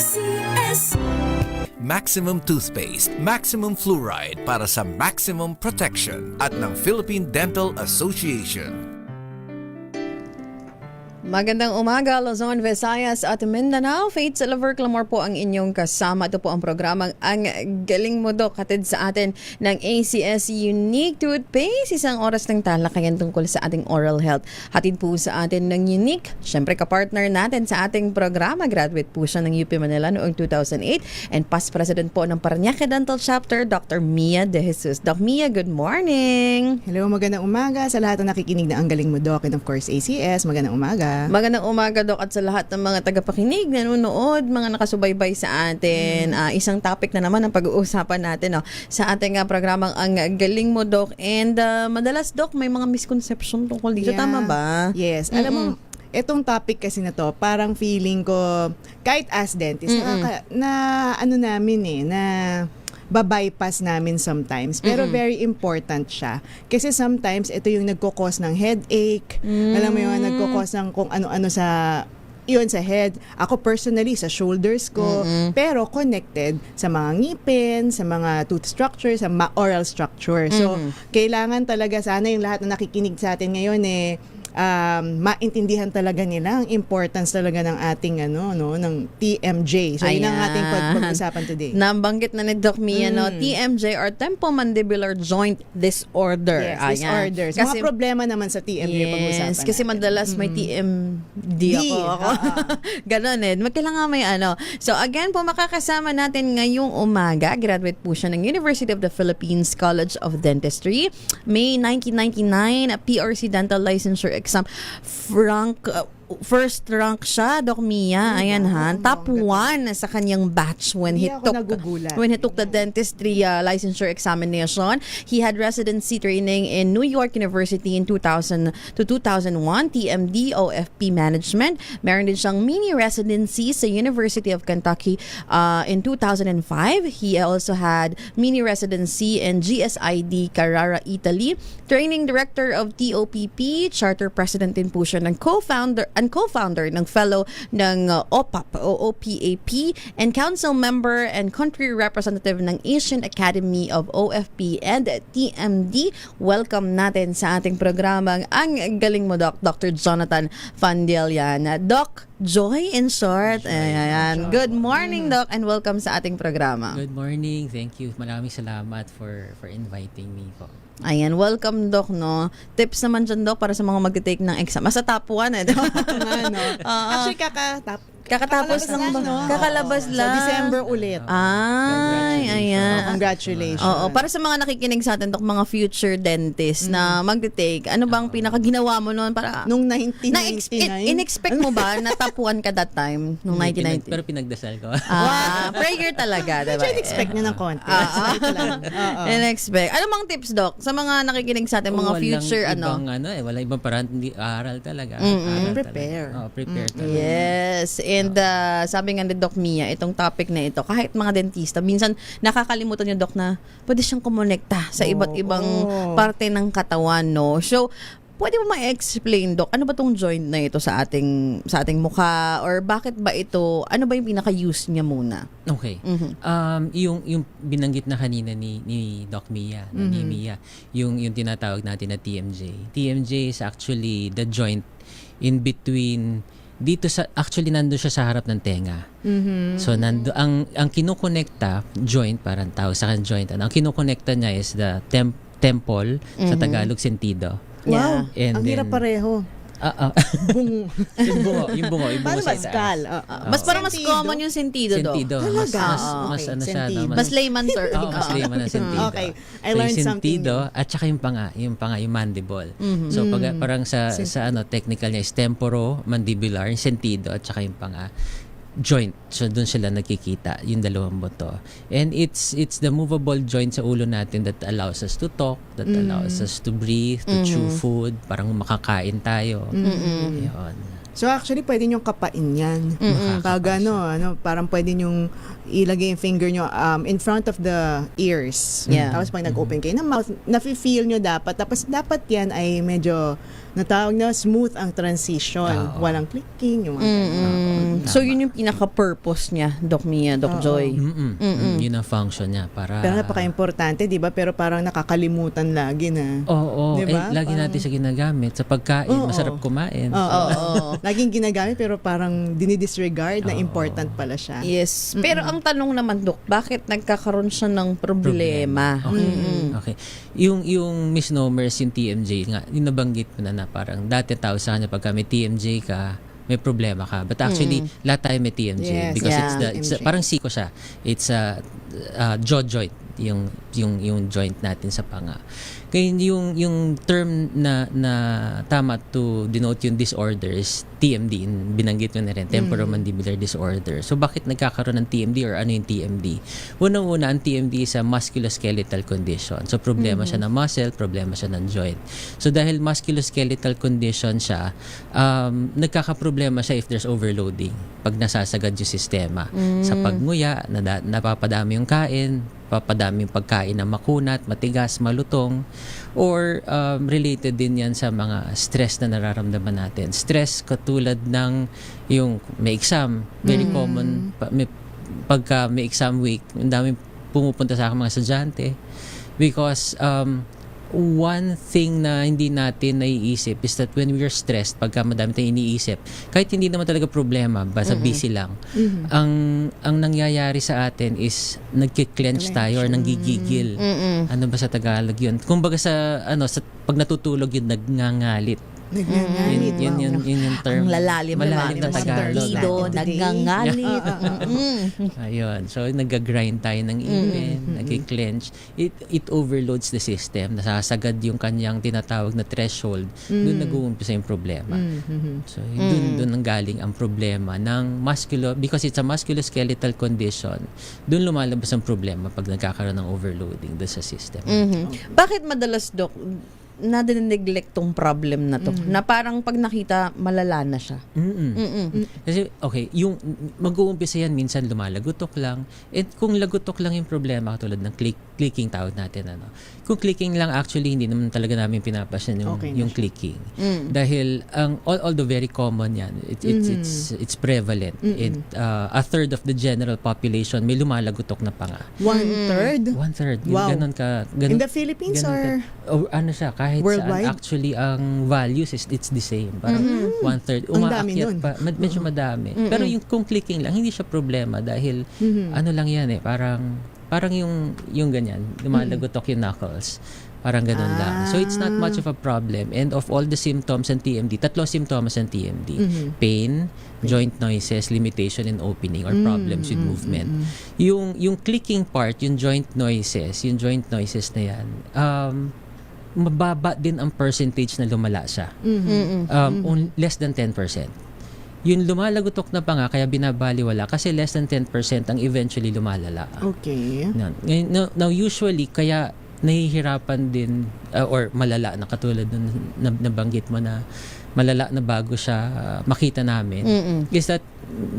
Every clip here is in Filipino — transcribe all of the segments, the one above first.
ACS. Maximum Toothpaste, Maximum Fluoride para sa maximum protection at ng Philippine Dental Association. Magandang umaga, Luzon, Visayas at Mindanao. Faith Silver Clamor po ang inyong kasama. Ito po ang programang Ang Galing Mo Dok, hatid sa atin ng ACS Unique Toothpaste. Isang oras ng talakayan tungkol sa ating oral health. Hatid po sa atin ng Unique. Siyempre, kapartner natin sa ating programa. Graduate po siya ng UP Manila noong 2008 and past president po ng Parañaque Dental Chapter, Dr. Mia De Jesus. Doc Mia, good morning. Hello, magandang umaga sa lahat ng nakikinig na Ang Galing Mo Doc and of course ACS. Magandang umaga. Magandang umaga, Doc, at sa lahat ng mga tagapakinig, nanonood, mga nakasubaybay sa atin. Isang topic na naman ang pag-uusapan natin sa ating programang Ang Galing Mo, Doc. And madalas, Doc, may mga misconception tungkol dito. Yeah. Tama ba? Yes. Alam mo, etong topic kasi na to, parang feeling ko, kahit as dentist, na babypass namin sometimes. Pero very important siya. Kasi sometimes, ito yung nagkukos ng headache. Alam mo yun, nagkukos ng kung ano-ano sa head. Ako personally, sa shoulders ko. Pero connected sa mga ngipin, sa mga tooth structure, sa oral structure. So, kailangan talaga sana yung lahat na nakikinig sa atin ngayon maintindihan talaga nila ang importance talaga ng ating ng TMJ. So yun ang ating pag-usapan today. Nabanggit na ni Doc Mia, TMJ or Temporomandibular Joint Disorder. Yes, disorders. Mga problema naman sa TMJ pag-usapan. Yes, kasi madalas may TMD ako. Ganon Magkailangan may So again po, makakasama natin ngayong umaga. Graduate po siya ng University of the Philippines College of Dentistry. May 1999 PRC Dental Licensure Exam. First rank siya, Doc Mia. Ayan top 1 sa kanyang batch when he took the dentistry licensure examination. He had residency training in New York University in 2000 to 2001, TMD, OFP Management. Meron din siyang mini residency sa University of Kentucky in 2005. He also had mini residency in GSID Carrara, Italy. Training Director of TOPP, Charter President din po siya ng co-founder ng fellow ng OOPAP and council member and country representative ng Asian Academy of OFP and TMD. Welcome natin sa ating programang Ang Galing Mo, Doc, Dr. Jonathan Fandelian. Doc Joy, in short. Ayan. Good morning, Doc, and welcome sa ating programa. Good morning. Thank you. Maraming salamat for inviting me po. Ayan, welcome, Doc, Tips naman dyan, Doc, para sa mga mag-take ng exam. Sa top 1, Actually, kakatapos lang ba? Kakalabas lang. Sa December ulit. Ayan. Congratulations. Oo, para sa mga nakikinig sa atin, Doc, mga future dentist na mag-take, ano bang pinakaginawa mo noon para... Nung 1999? In-expect mo ba na top 1 ka that time? Nung 1990? Pero pinagdasal ko. Prayer talaga, diba? Medyo in-expect niya ng konti. In-expect. Ano bang tips, Doc? Sa mga nakikinig sa atin, mga future, Wala ibang paraan, hindi aral talaga. Prepare. Prepare talaga. Yes. And sabi nga ni Doc Mia, itong topic na ito, kahit mga dentista, minsan nakakalimutan yung Doc na pwede siyang kumonekta sa iba't ibang parte ng katawan, So, pwede mo ma-explain, Doc, ano ba tong joint na ito sa ating mukha? Or bakit ba ito, ano ba yung pinaka-use niya muna? Okay. Yung binanggit na kanina ni Doc Mia, ni Mia, yung tinatawag natin na TMJ. TMJ is actually the joint in between dito nando siya sa harap ng tenga. So ang kinukonekta joint, parang tawag sa kan joint. Ang kinukonekta niya is the temple, sa Tagalog sentido. Wow. And ang hirap pareho. Bungo. yung bungo Paano sa Pascal? Mas parang mas common yung sentido, Doc. Sentido. Talaga? Mas ano siya, Mas layman term. mas layman ang sentido. Okay. I learned something sentido at saka yung mandible. So pag parang sa technical niya is temporomandibular, yung sentido at saka yung panga. Joint. So doon sila nakikita yung dalawang buto. And it's the movable joint sa ulo natin that allows us to talk, that allows us to breathe, to chew food, parang makakain tayo. Yun. So actually, pwede nyo kapain yan. Pag parang pwede nyo ilagay yung finger nyo in front of the ears. Yeah. Tapos pag nag-open kayo ng mouth, nafe-feel nyo dapat. Tapos dapat yan ay medyo natawag na smooth ang transition. Oo. Walang clicking, yung mga ganun. So yun yung pinaka-purpose niya, Doc Mia, Doc Joy. Yun ang function niya para Pero napaka-importante, di ba? Pero parang nakakalimutan lagi na. Oo, Diba? lagi natin siya ginagamit sa pagkain, masarap kumain. Oo. Laging ginagamit pero parang dinidisregard na important pala siya. Yes. Pero ang tanong naman, Doc, bakit nagkakaroon siya ng problema? Okay. Yung misnomers, yung TMJ nga, yung nabanggit mo na parang dati tao sa kanya pagka may TMJ ka, may problema ka. But actually, lahat tayo may TMJ Yes, because yeah. it's parang siko siya. It's a jaw joint, yung joint natin sa panga. Kaya yung term na tama to denote yung disorders, TMD, binanggit mo na rin, temporomandibular disorder. So bakit nagkakaroon ng TMD or ano yung TMD? Unang-una, ang TMD is a musculoskeletal condition. So problema siya ng muscle, problema siya ng joint. So dahil musculoskeletal condition siya, nagkakaproblema siya if there's overloading. Pag nasasagad yung sistema. Sa pagnguya, napapadami yung kain, papadami yung pagkain na makunat, matigas, malutong, or related din yan sa mga stress na nararamdaman natin. Stress katulad ng yung may exam, very common, pagka may exam week, ang daming pumupunta sa akin mga estudyante because one thing na hindi natin naiisip is that when we are stressed, pagka madami tayong iniisip, kahit hindi naman talaga problema, basta busy lang, ang nangyayari sa atin is nagki-clench tayo or nanggigigil. Ano ba sa Tagalog yun? Kumbaga sa pag natutulog yun, nagngangalit. Nagngangalit. Yun yung term. Ang lalalim na Tagalog. Partido, nagngangalit. Ayun. So, nag-grind tayo ng ipin, nag-clench. It overloads the system. Nasasagad yung kanyang tinatawag na threshold. Doon nag-uumpisa yung problema. So, doon nanggaling ang problema ng because it's a musculoskeletal condition, doon lumalabas ang problema pag nagkakaroon ng overloading doon sa system. Bakit madalas, Doc, nadineglect tong problem na to? Na parang pag nakita, malala na siya. Kasi, okay, yung mag-uumpisa yan, minsan lumalagutok lang. And kung lagutok lang yung problema, katulad ng clicking tawag natin, kung clicking lang, actually, hindi naman talaga namin pinapasyan yung clicking. Dahil, although very common yan, it's prevalent. A third of the general population may lumalagutok na panga. 1/3? 1/3. Wow. Ganon ka. In the Philippines or? Ano siya, kahit Worldwide? saan, actually, ang values it's the same. Parang 1/3. Ang dami nun. Pa, medyo madami. Pero kung clicking lang, hindi siya problema dahil ano lang yan parang yung ganyan, lumalagotok yung knuckles. Parang ganun lang. So it's not much of a problem. And of all the symptoms ng TMD, 3 symptoms ng TMD. Pain, joint noises, limitation in opening, or problems with movement. Yung clicking part, yung joint noises na yan, mababa din ang percentage na lumala siya. Less than 10%. Yung lumalagotok na pa nga, kaya binabaliwala kasi less than 10% ang eventually lumalala. Okay. Now usually, kaya nahihirapan din or malala na katulad ng nabanggit mo na malala na bago siya makita namin is that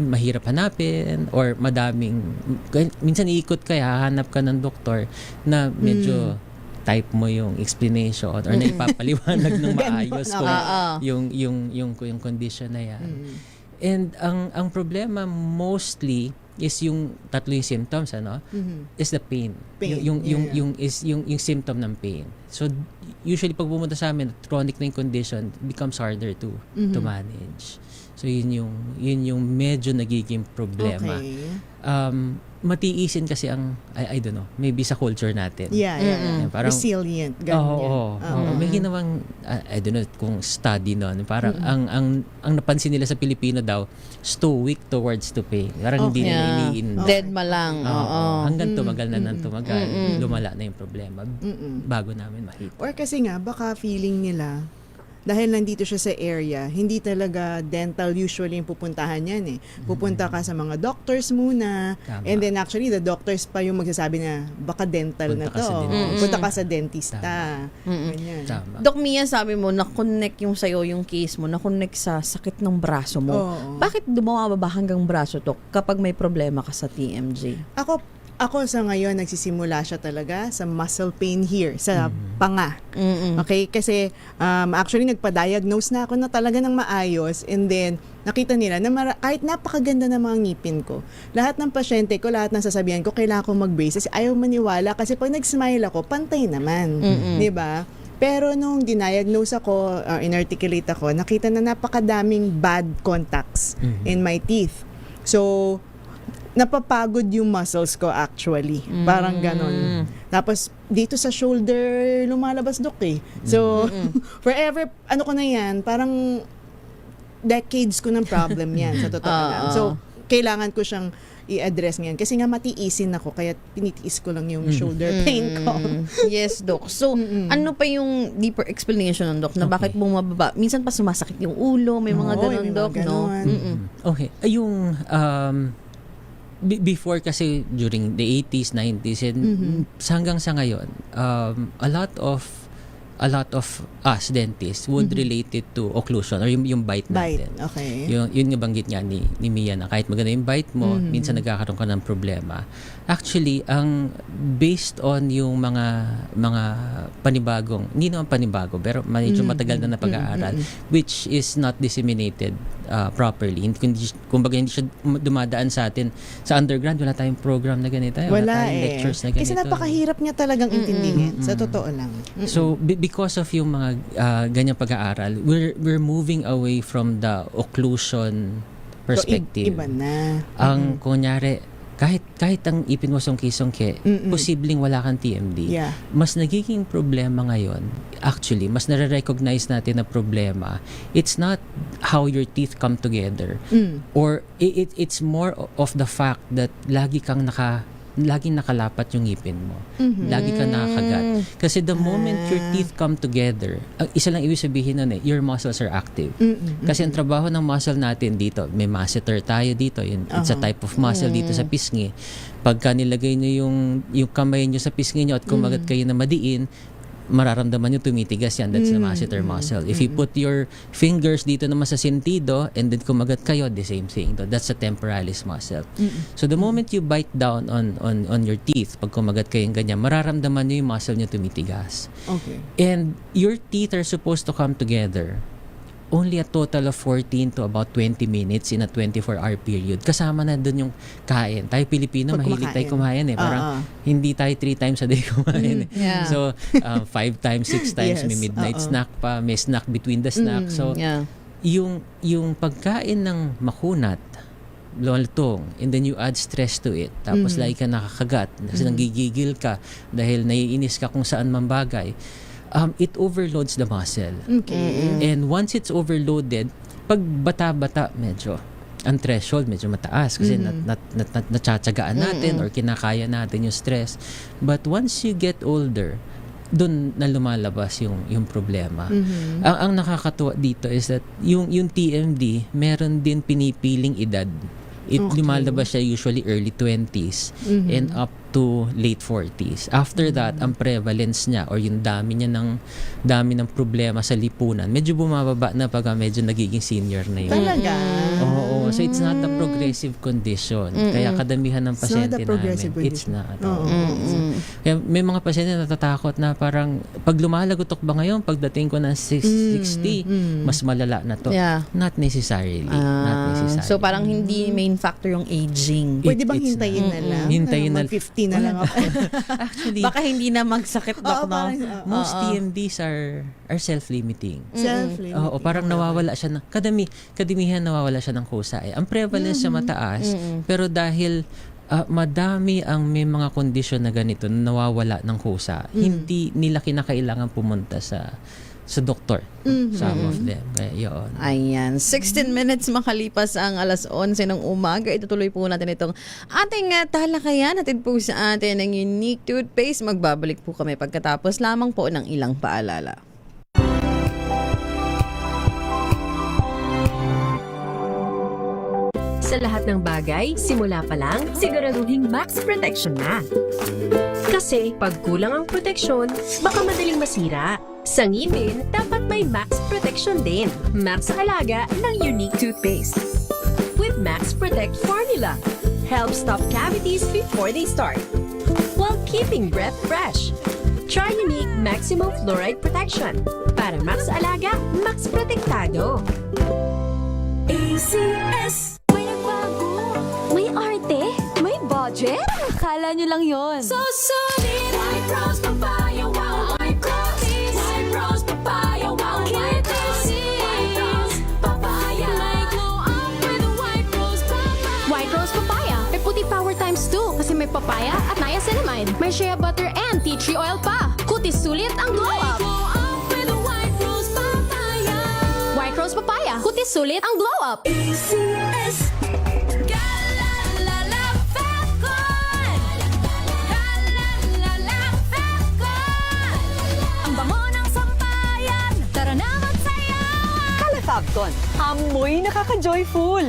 mahirap hanapin or minsan iikot ka, hahanap ka ng doktor na medyo type mo yung explanation or naipapaliwanag ng maayos kung yung condition na yan. And ang problema mostly is yung 3 yung symptoms is the pain. Yung symptom ng pain. So usually pag pumunta sa amin, chronic na yung condition, becomes harder to manage. So yun yung medyo nagiging problema. Okay. Matiisin kasi ang I don't know, maybe sa culture natin. Yeah. Parang resilient. Ganyan. May ginawang I don't know kung study noon. Parang ang napansin nila sa Pilipino daw, stoic towards to pain. Parang hindi nila iniin. Dead ma lang. Hanggang tumagal na ng tumagal, lumala na yung problema bago namin makita. Or kasi nga, baka feeling nila, dahil nandito siya sa area, hindi talaga dental usually yung pupuntahan yan Pupunta ka sa mga doctors muna. Tama. And then actually, the doctors pa yung magsasabi na, baka dental Punta na ka to. sa dentist. Punta ka sa dentista. Ganyan. Tama. Doc Mia, sabi mo, na-connect yung sa'yo, yung case mo, na-connect sa sakit ng braso mo. Oo. Bakit bumababa hanggang braso, Doc, kapag may problema ka sa TMJ? Ako, Ako sa ngayon, nagsisimula siya talaga sa muscle pain here, sa panga. Okay? Kasi actually nagpa-diagnose na ako na talaga ng maayos, and then nakita nila na kahit napakaganda ng mga ngipin ko, lahat ng pasyente ko, lahat ng sasabihan ko, kailangan ko mag-brace. Kasi ayaw maniwala kasi pag nag-smile ako, pantay naman. Di ba? Pero nung dindiagnose ako, inarticulate ako, nakita na napakadaming bad contacts in my teeth. So, napapagod yung muscles ko actually. Parang ganon. Tapos, dito sa shoulder, lumalabas eh. So, forever, ano ko na yan, parang decades ko ng problem yan, sa totoo lang. So, kailangan ko siyang i-address ngayon. Kasi nga matiisin ako, kaya pinitiis ko lang yung shoulder pain ko. Yes, Doc. So, ano pa yung deeper explanation ng Doc na bakit bumababa? Minsan pa sumasakit yung ulo, may mga Oo, ganon, may mga Doc, no? ganon. Okay. Yung before kasi during the 80s, 90s and hanggang sa ngayon, a lot of us dentists would relate it to occlusion or yung bite natin. Okay. Yun nga banggit nga ni Mia na kahit maganda yung bite mo, minsan nagkakaroon ka ng problema. Actually, ang based on yung mga panibagong, hindi naman panibago, pero medyo matagal na pag-aaral, which is not disseminated properly. Kumbaga hindi siya dumadaan sa atin. Sa undergrad, wala tayong program na ganito. Wala tayong lectures na ganito. Kasi napakahirap niya talagang intindihin. Sa totoo lang. So, because of yung mga ganyang pag-aaral, we're moving away from the occlusion perspective. So, iba na. Ang kunyari, kahit ang ipin mo songki-songke, posibleng wala kang TMD. Yeah. Mas nagiging problema ngayon, actually, mas nare-recognize natin na problema, it's not how your teeth come together, or it's more of the fact that laging nakalapat yung ngipin mo. Lagi kang nakakagat. Kasi the moment your teeth come together, isa lang ibig sabihin nun your muscles are active. Kasi ang trabaho ng muscle natin dito, may masseter tayo dito, it's a type of muscle dito sa pisngi. Pagka nilagay nyo yung kamay nyo sa pisngi nyo at kumagat kayo na madiin, mararamdaman nyo tumitigas yan. That's the masseter muscle. If you put your fingers dito naman sa sentido and then kumagat kayo, the same thing. That's the temporalis muscle. So the moment you bite down on your teeth, pag kumagat kayo ganyan, mararamdaman nyo yung muscle nyo tumitigas. Okay. And your teeth are supposed to come together only a total of 14 to about 20 minutes in a 24-hour period. Kasama na dun yung kain. Tayo Pilipino, Pag mahilig tayo kumain eh. Parang hindi tayo 3 times a day kumain eh. Yeah. So, 5 times, 6 times, Yes. may midnight snack pa, may snack between the snack. So, Yeah. yung pagkain ng makunat, loltong, and then you add stress to it, tapos lagi ka nakakagat, kasi nanggigigil ka dahil naiinis ka kung saan man bagay, it overloads the muscle. Okay. And once it's overloaded, pag bata-bata, medyo ang threshold medyo mataas kasi natsatsagaan natin or kinakaya natin yung stress. But once you get older, doon na lumalabas yung problema. Ang nakakatuwa dito is that yung TMD, meron din pinipiling edad. Lumalabas siya usually early 20s and up to late 40s. After that, ang prevalence niya or yung dami ng problema sa lipunan, medyo bumababa na pag medyo nagiging senior na yun. Talaga? Oo. So it's not a progressive condition. Kaya kadamihan ng It's not pasyente a progressive namin, it's condition. not. Kaya may mga pasyente na natatakot na parang pag lumalagotok ba ngayon, pagdating ko ng 60, mas malala na to. Yeah. Not necessarily. Not necessarily. So, parang hindi main factor yung aging. Pwede bang It's hintayin na lang? Hintayin na- Mag-50 na lang ako. Actually, Baka hindi na magsakit, Doc, Oo, no? parang, most TMDs are self-limiting. Self-limiting. Oo, parang nawawala siya ng kadimihan nawawala siya ng kusa. Ang prevalence siya mataas, pero dahil madami ang may mga kondisyon na ganito na nawawala ng kusa, hindi nila kinakailangan pumunta sa doktor. Some of them. Kaya yun. Ayan. 16 minutes makalipas ang alas 11 ng umaga. Itutuloy po natin itong ating talakayan. Natin po sa atin ang unique toothpaste. Magbabalik po kami pagkatapos lamang po ng ilang paalala. Sa lahat ng bagay, simula pa lang, siguraduhing max protection na. Kasi pag kulang ang proteksyon, baka madaling masira. Sa ngipin, dapat may max protection din. Max sa halaga ng unique toothpaste. With Max Protect Formula. Helps stop cavities before they start, while keeping breath fresh. Try Unique Maximum Fluoride Protection. Para max alaga, max protektado. ACS. May nagbago. May arte. May budget. Akala nyo lang yon. So solid. White Rose Papaya. Wow. White Rose. White Rose Papaya. Wow. White Rose. White Rose Papaya. May glow up with White Rose Papaya. White Rose Papaya. May puti power times 2 kasi may papaya at niacinamide. May shea butter and tea tree oil pa. Kutis sulit ang glow up. Glow up with White Rose Papaya. White Rose Papaya. Kutis sulit ang glow up. ACS. Galalala Falcon. Galalala Falcon. Ang bango ng sampayan. Tara na magsayawan. Calefabcon, amoy nakaka-joyful.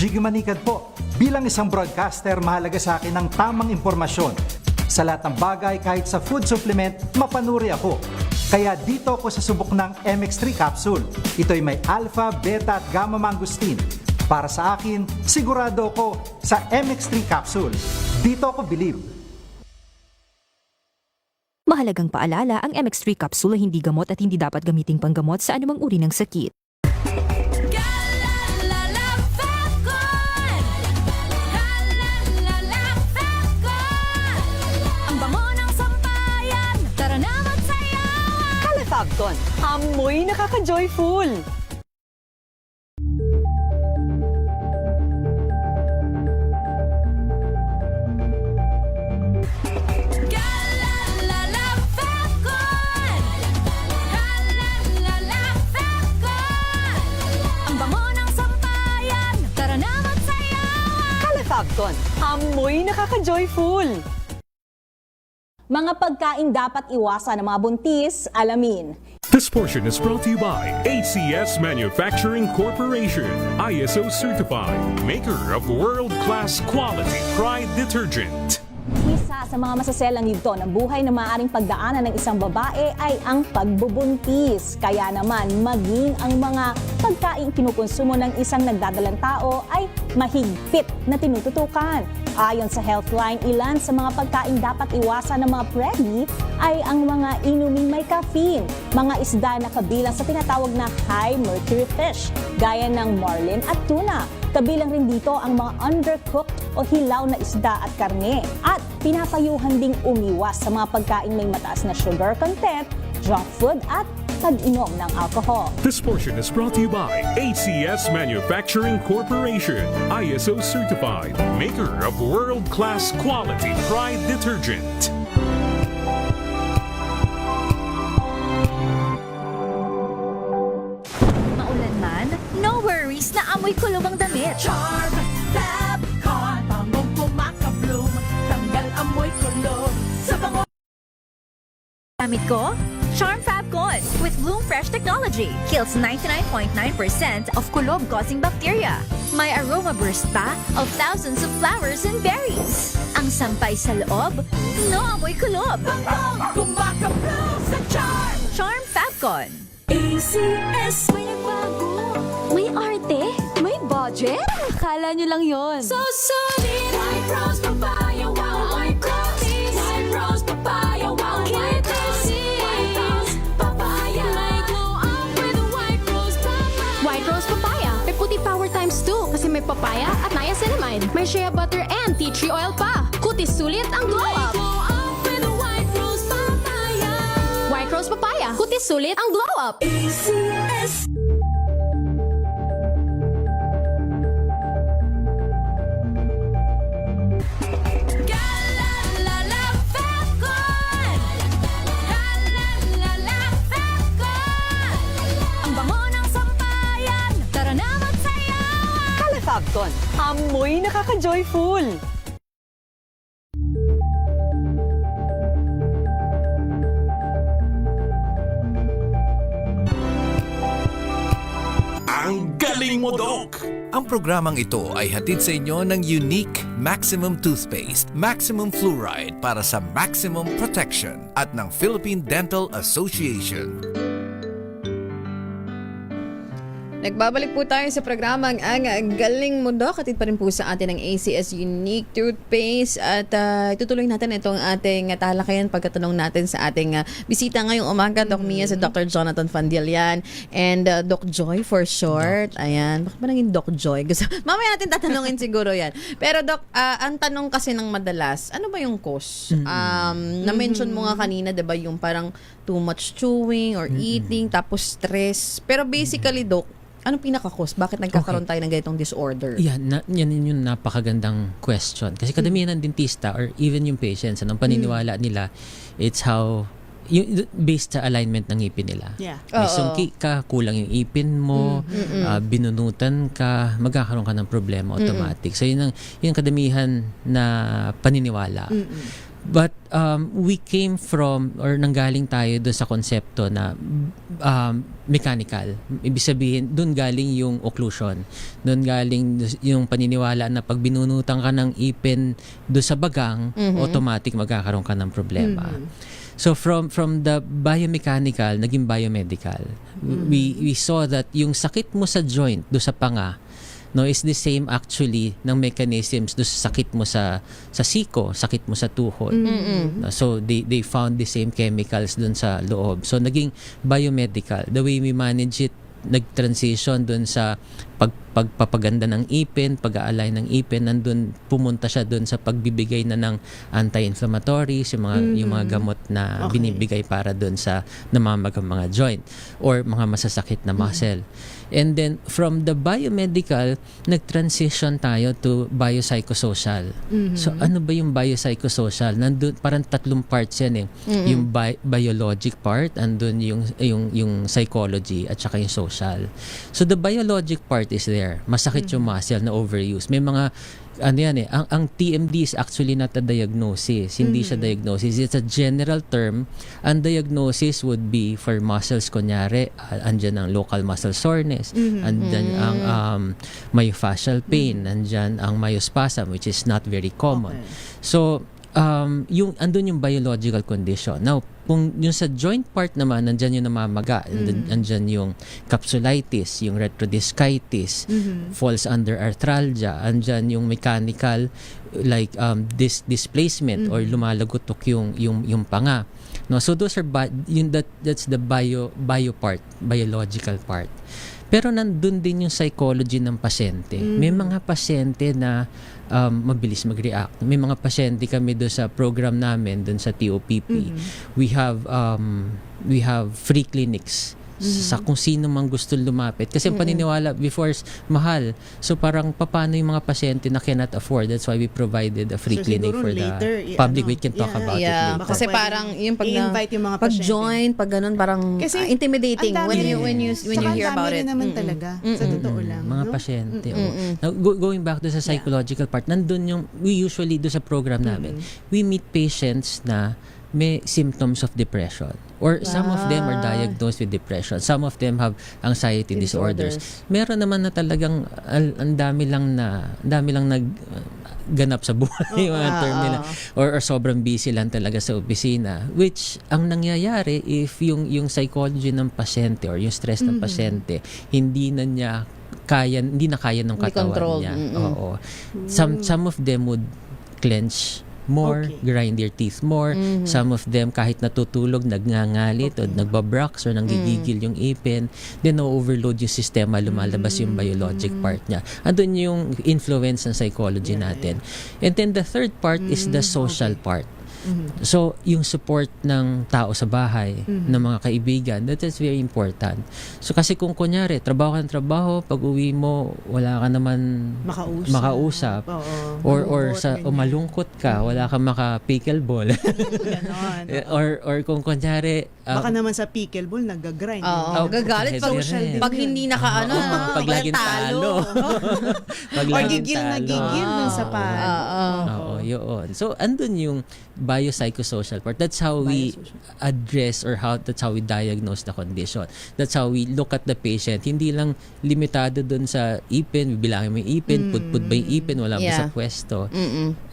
Jiggy Manikad po. Bilang isang broadcaster, mahalaga sa akin ang tamang impormasyon. Sa lahat ng bagay, kahit sa food supplement, mapanuri ako. Kaya dito ako sa subok ng MX3 capsule. Ito'y may alpha, beta at gamma mangosteen. Para sa akin, sigurado ako sa MX3 capsule. Dito ako believe. Mahalagang paalala, ang MX3 capsule ay hindi gamot at hindi dapat gamiting panggamot sa anumang uri ng sakit. Galalala Falcon. Galalala Falcon. Ang bango ng sampayan. Tara na magsayawan. Calefabcon, amoy nakaka-joyful. Galalala Falcon. Galalala Falcon. Ang bango ng sampayan. Tara na magsayawan. Calefabcon, amoy nakaka-joyful. Mga pagkain dapat iwasan ng mga buntis, alamin. This portion is brought to you by ACS Manufacturing Corporation, ISO certified, maker of world-class quality Pride detergent. Isa sa mga masaselang yugto ng buhay na maaaring pagdaanan ng isang babae ay ang pagbubuntis. Kaya naman, maging ang mga pagkain kinukonsumo ng isang nagdadalang tao ay mahigpit na tinututukan. Ayon sa Healthline, ilan sa mga pagkain dapat iwasan ng mga pregnant ay ang mga inuming may caffeine, mga isda na kabilang sa tinatawag na high mercury fish, gaya ng marlin at tuna. Kabilang rin dito ang mga undercooked o hilaw na isda at karne. At pinapayuhan ding umiwas sa mga pagkain may mataas na sugar content, junk food at pag-inom ng alcohol. This portion is brought to you by ACS Manufacturing Corporation, ISO certified, maker of world-class quality Pride detergent. Maulan man, no worries na amoy kulog ang damit. Charm Fabcon. Bangong pumakabloom. Tanggal amoy kulog. Sa bango. Gamit ko? Charm Fabcon with Bloom Fresh technology. Kills 99.9% of kulog-causing bacteria. May aroma burst pa of thousands of flowers and berries. Ang sampay sa loob, no amoy kulob. Bangong pumakabloom sa Charm. Charm Fabcon. ACS. May nagbago. May arte. May budget. Akala nyo lang yon. So solid. White Rose Papaya. Wow. White Rose. White Rose Papaya. Wow. White Rose. White Rose Papaya. May glow up with White Rose Papaya. White Rose Papaya. May puti power times 2 kasi may papaya at niacinamide. May shea butter and tea tree oil pa. Kutis sulit ang glow up. Glow up with White Rose Papaya. White Rose Papaya. Kutis sulit ang glow up. ACS. Galalala Falcon. Galalala Falcon. Ang bango ng sampayan. Tara na magsayawan. Calefabcon, amoy nakaka-joyful. Ang galing mo, Doc! Ang programang ito ay hatid sa inyo ng Unique Maximum Toothpaste, Maximum Fluoride para sa maximum protection at ng Philippine Dental Association. Nagbabalik po tayo sa programang Ang Galing Mo Doc. Atid pa rin po sa atin ang ACS Unique Toothpaste. At itutuloy natin itong ating talakayan pagkatanong natin sa ating bisita ngayong umaga, Doc Mia, si Dr. Jonathan Fandilian and Doc Joy for short. Ayan. Bakit ba naging Doc Joy? Gusto, mamaya natin tatanungin siguro yan. Pero Doc, ang tanong kasi ng madalas, ano ba yung cause? Na-mention mo nga kanina, diba, yung parang too much chewing or eating, tapos stress. Pero basically, Doc, anong pinaka-cause? Bakit nagkakaroon tayo ng ganitong disorder? Yan yung napakagandang question. Kasi kadamihan ng dentista or even yung patients, anong paniniwala nila, it's how, based sa alignment ng ngipin nila. Yeah. May sungki ka, kulang yung ipin mo, binunutan ka, magkakaroon ka ng problema automatic. So yun ang kadamihan na paniniwala. But we came from or nanggaling tayo doon sa konsepto na mechanical. Ibig sabihin, doon galing yung occlusion. Doon galing yung paniniwala na pag binunutan ka ng ipin doon sa bagang, automatic magkakaroon ka ng problema. So from the biomechanical, naging biomedical. We saw that yung sakit mo sa joint, doon sa panga, no, is the same actually ng mechanisms do sa sakit mo sa siko, sakit mo sa tuhod. No, so they found the same chemicals dun sa loob. So naging biomedical. The way we manage it, nag-transition dun sa pagpapaganda ng ipin, pag-aalay ng ipin, nandun pumunta siya dun sa pagbibigay na ng anti-inflammatories, yung mga gamot na binibigay para dun sa namamagang mga joint or mga masasakit na muscle. And then from the biomedical, nag-transition tayo to biopsychosocial. So ano ba yung biopsychosocial? Nandun parang tatlong parts yan eh. Yung biologic part, andun yung psychology at saka yung social. So the biologic part is there. Masakit yung muscle na overuse. May mga ano yan eh, ang TMD is actually not a diagnosis. Hindi siya diagnosis. It's a general term. Ang diagnosis would be for muscles, kunyari, andyan ang local muscle soreness, andyan ang myofascial pain, andyan ang myospasm, which is not very common. So, andun yung biological condition. Now, kung yung sa joint part naman, nandyan yung namamaga, andyan yung capsulitis, yung retrodiscitis, falls under arthralgia, andyan yung mechanical, like displacement or lumalagotok yung panga. No, so those are that's the bio part, biological part. Pero nandun din yung psychology ng pasyente. May mga pasyente na mabilis mag-react. May mga pasyente kami doon sa program namin, doon sa TOPP. We have free clinics sa kung sino mang gusto lumapit. Kasi ang paniniwala before is mahal. So parang paano yung mga pasyente na cannot afford? That's why we provided a free clinic for the public. We can talk about it later. Kasi parang yung i-invite yung mga pag-join, pag ganun, parang intimidating when you hear about it. Naman talaga, sa totoo lang. Mga pasyente. Now, going back to sa psychological part, nandun yung, we usually do sa program namin, we meet patients na may symptoms of depression. Or some of them are diagnosed with depression. Some of them have anxiety disorders. Meron naman na talagang ang dami lang nagganap sa buhay, yung term nila. Or sobrang busy lang talaga sa opisina. Which, ang nangyayari if yung psychology ng pasyente or yung stress ng pasyente, hindi na kaya ng katawan niya. Oo. Some of them would clench more, grind their teeth more. Some of them, kahit natutulog, nagngangalit o nagbabrax or nanggigigil yung ipin. Then, na-overload yung sistema, lumalabas yung biologic part niya. Andun yung influence ng psychology natin. And then, the third part is the social part. So, yung support ng tao sa bahay, ng mga kaibigan, that is very important. So, kasi kung kunyari, trabaho ka ng trabaho, pag uwi mo, wala ka naman makausap. Or malungkot ka, wala ka maka-pickleball. or kung kunyari, baka naman sa pickleball, nag-grind. Gagalit pag hindi pag laging talo. Or gigil dun sa Oo, yun. So, andun yung biopsychosocial part. That's how we address that's how we diagnose the condition. That's how we look at the patient. Hindi lang limitado dun sa ipin, bibilangin mo yung ipin, put ba yung ipin, wala ba sa pwesto.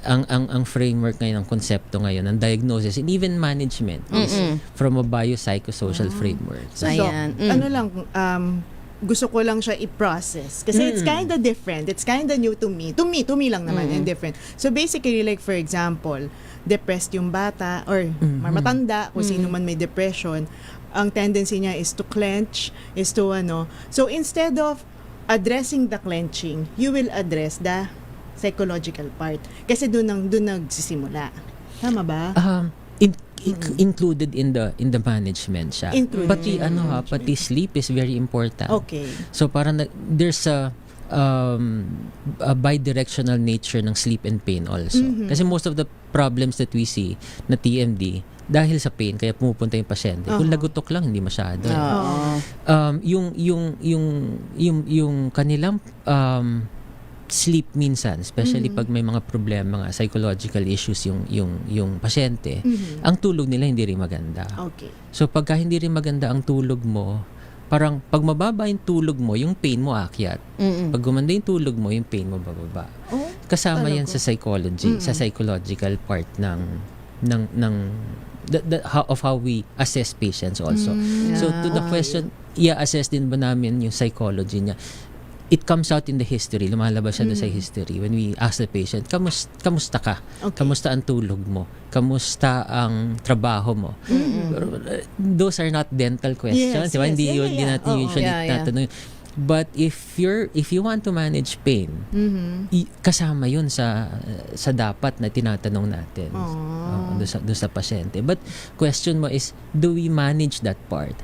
Ang framework ngayon, ang konsepto ngayon, ang diagnosis and even management is from a biopsychosocial framework. So, Doc, ano lang, gusto ko lang siya i-process. Kasi it's kind of different. It's kind of new to me. To me lang naman, and different. So basically, like for example, depressed yung bata or matanda, kung sino man may depression, ang tendency niya is to clench, is to So instead of addressing the clenching, you will address the psychological part. Kasi doon nagsisimula. Tama ba? Included in the management siya. Included Pati in the pati sleep is very important. Okay. So parang there's a bidirectional nature ng sleep and pain also. Kasi most of the problems that we see na TMD dahil sa pain kaya pumupunta yung pasyente. Kung lagutok lang hindi masyado. Yung kanilang sleep minsan, especially pag may mga problema, mga psychological issues yung pasyente, ang tulog nila hindi rin maganda. Okay. So pagka hindi rin maganda ang tulog mo, parang pag mababa yung tulog mo, yung pain mo aakyat. Pag gumanda yung tulog mo, yung pain mo bababa. Kasama yan sa psychology, sa psychological part of how we assess patients also. So to the question, assess din ba namin yung psychology niya? It comes out in the history. Lumalabas siya sa history. When we ask the patient, kamusta ka? Okay. Kamusta ang tulog mo? Kamusta ang trabaho mo? Those are not dental questions. Yes, diba? yes. Hindi natin usually tatanungin. But if you want to manage pain, kasama yun sa dapat na tinatanong natin doon sa pasyente. But question mo is, do we manage that part?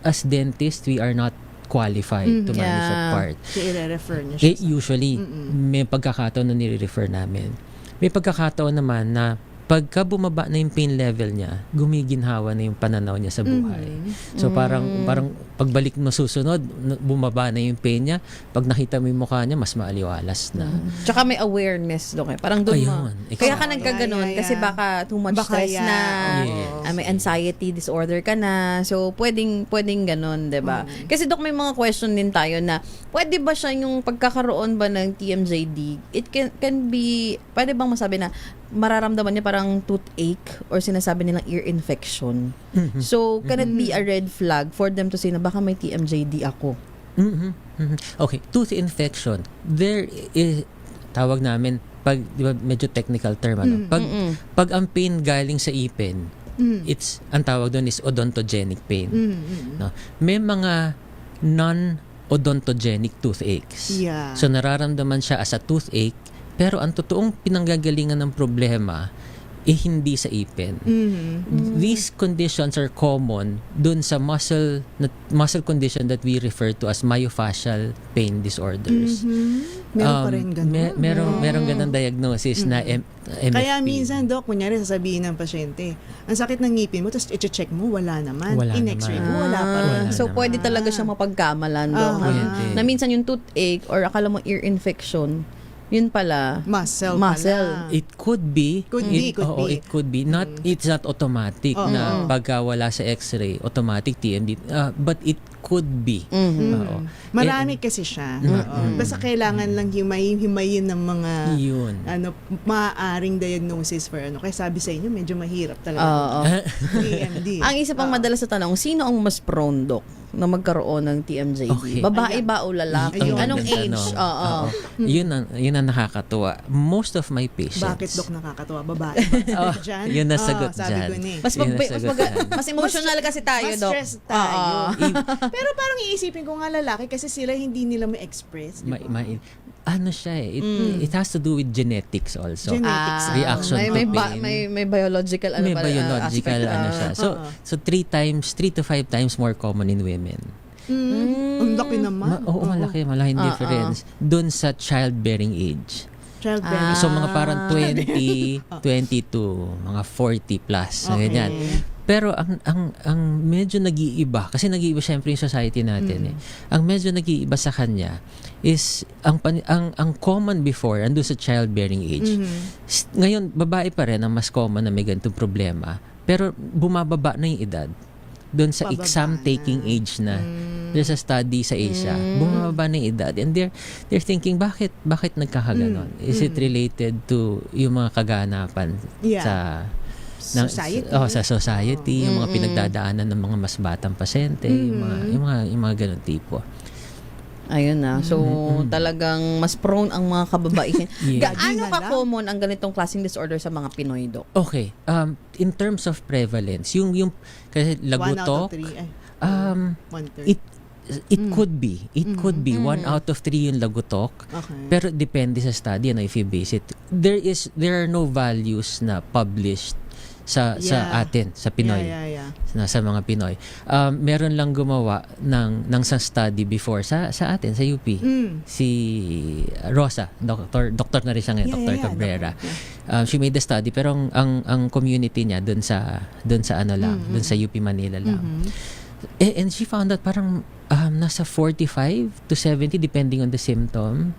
As dentists, we are not qualified to manage that part. So, i-refer niyo siya. Usually, may pagkakataon na nire-refer namin. May pagkakataon naman na pagka bumaba na yung pain level niya, gumiginhawa na yung pananaw niya sa buhay. So parang pagbalik mo susunod, bumaba na yung pain niya. Pag nakita mo yung mukha niya, mas maaliwalas na. Tsaka may awareness doon. Parang doon mo. Kaya ka nagkaganon kasi baka too much stress na, may anxiety disorder ka na. So pwedeng ganon, 'di ba? Kasi Dok, may mga question din tayo na pwede ba siya yung pagkakaroon ba ng TMJD? It can be, pwede bang masabi na mararamdaman niya parang toothache or sinasabi nilang ear infection. So, can it be a red flag for them to say na baka may TMJD ako? Okay, tooth infection. There is, tawag namin, pag, di ba, medyo technical term, pag ang pain galing sa ipin, ang tawag doon is odontogenic pain. No? May mga non-odontogenic toothaches. Yeah. So, nararamdaman siya as a toothache, pero ang totoong pinanggagalingan ng problema hindi sa ipin. These conditions are common dun sa muscle condition that we refer to as myofascial pain disorders. Meron pa rin ganun. Merong ganun diagnosis na MFP. Kaya minsan, Doc, kunyari sasabihin ng pasyente, ang sakit ng ngipin mo, tapos i-check mo, wala naman. In-x-ray mo, wala pa rin. So, pwede talaga siyang mapagkamalan, Dok. Na minsan yung toothache or akala mo ear infection, yun pala muscle. It could be. It could be. It's not automatic na pagka wala sa x-ray, automatic TMD. But it could be. Marami kasi siya. Basta kailangan lang himayin ng mga maaaring diagnosis for Kaya sabi sa inyo, medyo mahirap talaga. TMD. Ang isa pang madalas sa tanong, sino ang mas prone, Doc, na magkaroon ng TMJD? Okay. Babae ba o lalaki? Anong age? Yun ang nakakatuwa. Most of my patients. Bakit, Doc, nakakatuwa? Babae ba? Yun ang sagot dyan. Mas emotional kasi tayo, mas Doc. stress tayo. Pero parang iisipin ko nga lalaki kasi sila hindi nila ma-express. Ano siya it has to do with genetics also. Reaction to pain. May biological biological siya. So 3 to 5 times more common in women. Ang laki naman. Malaking difference doon sa childbearing age. Childbearing. So mga parang 20, 22, mga 40 plus, ganyan. Pero ang medyo nag-iiba, kasi nag-iiba syempre yung society natin Ang medyo nag-iiba sa kanya is ang common before andun sa childbearing age. Ngayon babae pa rin ang mas common na may ganitong problema, pero bumababa na yung edad. Doon sa exam taking age na. There's a study sa Asia. Bumababa na yung edad. And they're thinking, bakit nagkakaganon? Is it related to yung mga kaganapan sa society. Sa society, yung mga pinagdadaanan ng mga mas batang pasyente, yung mga ganung tipo. Ayun na. So, talagang mas prone ang mga kababaihan. Yeah. Gaano Gagingan lang. ka-common ang ganitong klaseng disorder sa mga Pinoy, Dok? Okay. In terms of prevalence, yung kasi 1 out of lagutok, 3. Ay, um, 1/3. it could be. It could be 1 out of 3 yung lagutok. Okay. Pero depende sa study, ano, if you base it. There are no values na published sa atin, sa Pinoy. Yeah. Sa mga Pinoy. Meron lang gumawa ng sa study before sa atin, sa UP. Si Rosa, doktor na rin siya ngayon, Dr. Cabrera. She made the study, pero ang community niya dun sa ano lang, dun sa UP Manila lang. And she found out parang nasa 45 to 70 depending on the symptom.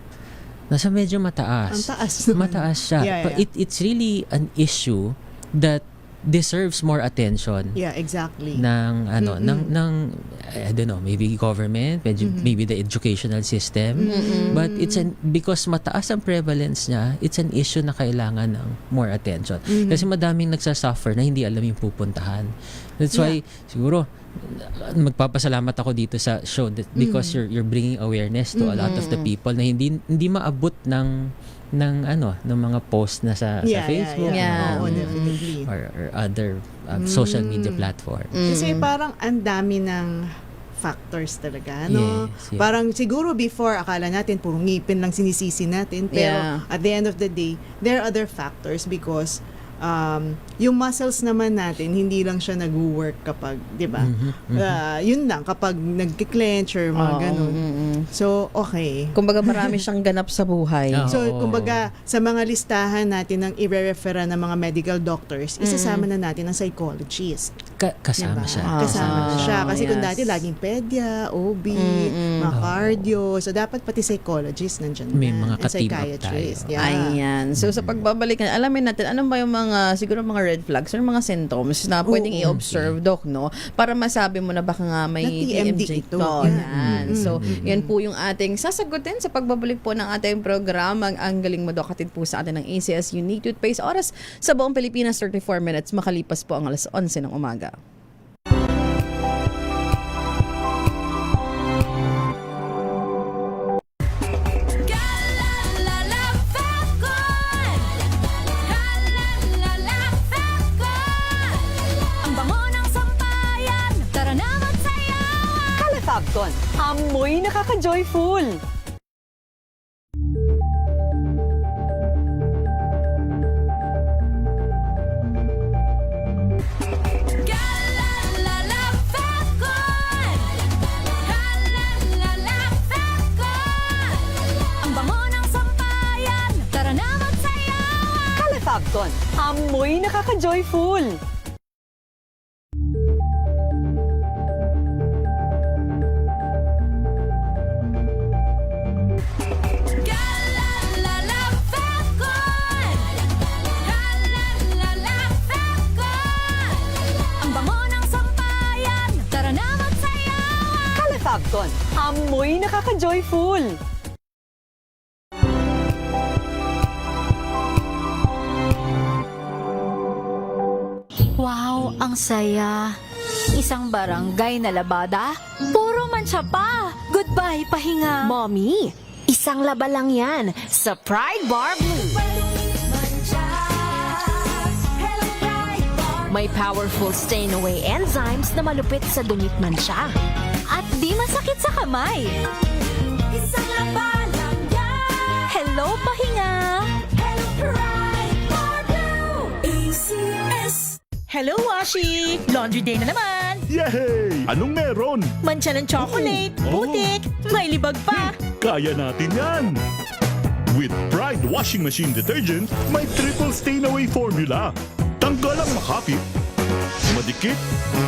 Nasa medyo mataas. Ang taas. Mataas siya. Yeah. But it's really an issue that deserves more attention Yeah, exactly. ng ng I don't know, maybe government, maybe the educational system, but because mataas ang prevalence niya, it's an issue na kailangan ng more attention kasi madaming nagsasuffer na hindi alam yung pupuntahan. That's why siguro magpapasalamat ako dito sa show because you're bringing awareness to a lot of the people na hindi maabot ng mga post na sa Facebook Yeah. Oo, definitely. or other social media platform. Kasi parang ang dami ng factors talaga, no? Yes, yeah. Parang siguro before, akala natin puro ngipin lang sinisisi natin. Pero at the end of the day, there are other factors because yung muscles naman natin, hindi lang siya nag-work kapag, di ba? Yun lang, kapag nag-clench or mga ganun. So, okay. Kumbaga marami siyang ganap sa buhay. So, kumbaga, sa mga listahan natin ng i-referan ng mga medical doctors, isasama na natin ang psychologist. Kasama Diba? siya. Kasama na siya. Kasi kung yes. dati laging pedia, OB, mga cardio. So, dapat pati psychologist nandyan May na. mga And ka-team up psychiatrist. tayo. Yeah. Ayan. So sa pagbabalik, alamin natin, ano ba yung mga, siguro mga red flags or mga symptoms na pwedeng i-observe, Doc, no? Para masabi mo na baka nga may Na TMD TMJ ito. to. Yeah. Yan. So, yan po yung ating sasagutin sa pagbabalik po ng ating programa. Ang galing mo, Doc, hatid po sa atin ng ACS Unique Toothpaste. Oras sa buong Pilipinas, 34 minutes. Makalipas po ang alas 11 ng umaga. Ang bango ng sampayan, tara na magsayawan. Calefacton, amoy nakaka-joyful. Ang bango ng sampayan, tara na magsayawan. Calefacton, amoy nakaka-joyful. Ang bango ng sampayan, tara na magsayawan. Calefacton, amoy nakaka-joyful. Wow, ang saya. Isang barangay na labada, puro mancha pa. Goodbye, pahinga. Mommy, isang laba lang yan sa Pride Bar Blue. May powerful stain-away enzymes na malupit sa dunit mansya. At di masakit sa kamay. Isang laba lang yan. Hello, pahinga. Hello, Pride Bar Blue. ACS. Hello, Washi! Laundry day na naman! Yay! Anong meron? Mancha ng chocolate, putik, may libag pa! Kaya natin yan! With Pride Washing Machine Detergent, may triple stain-away formula. Tanggal ang makapit, madikit,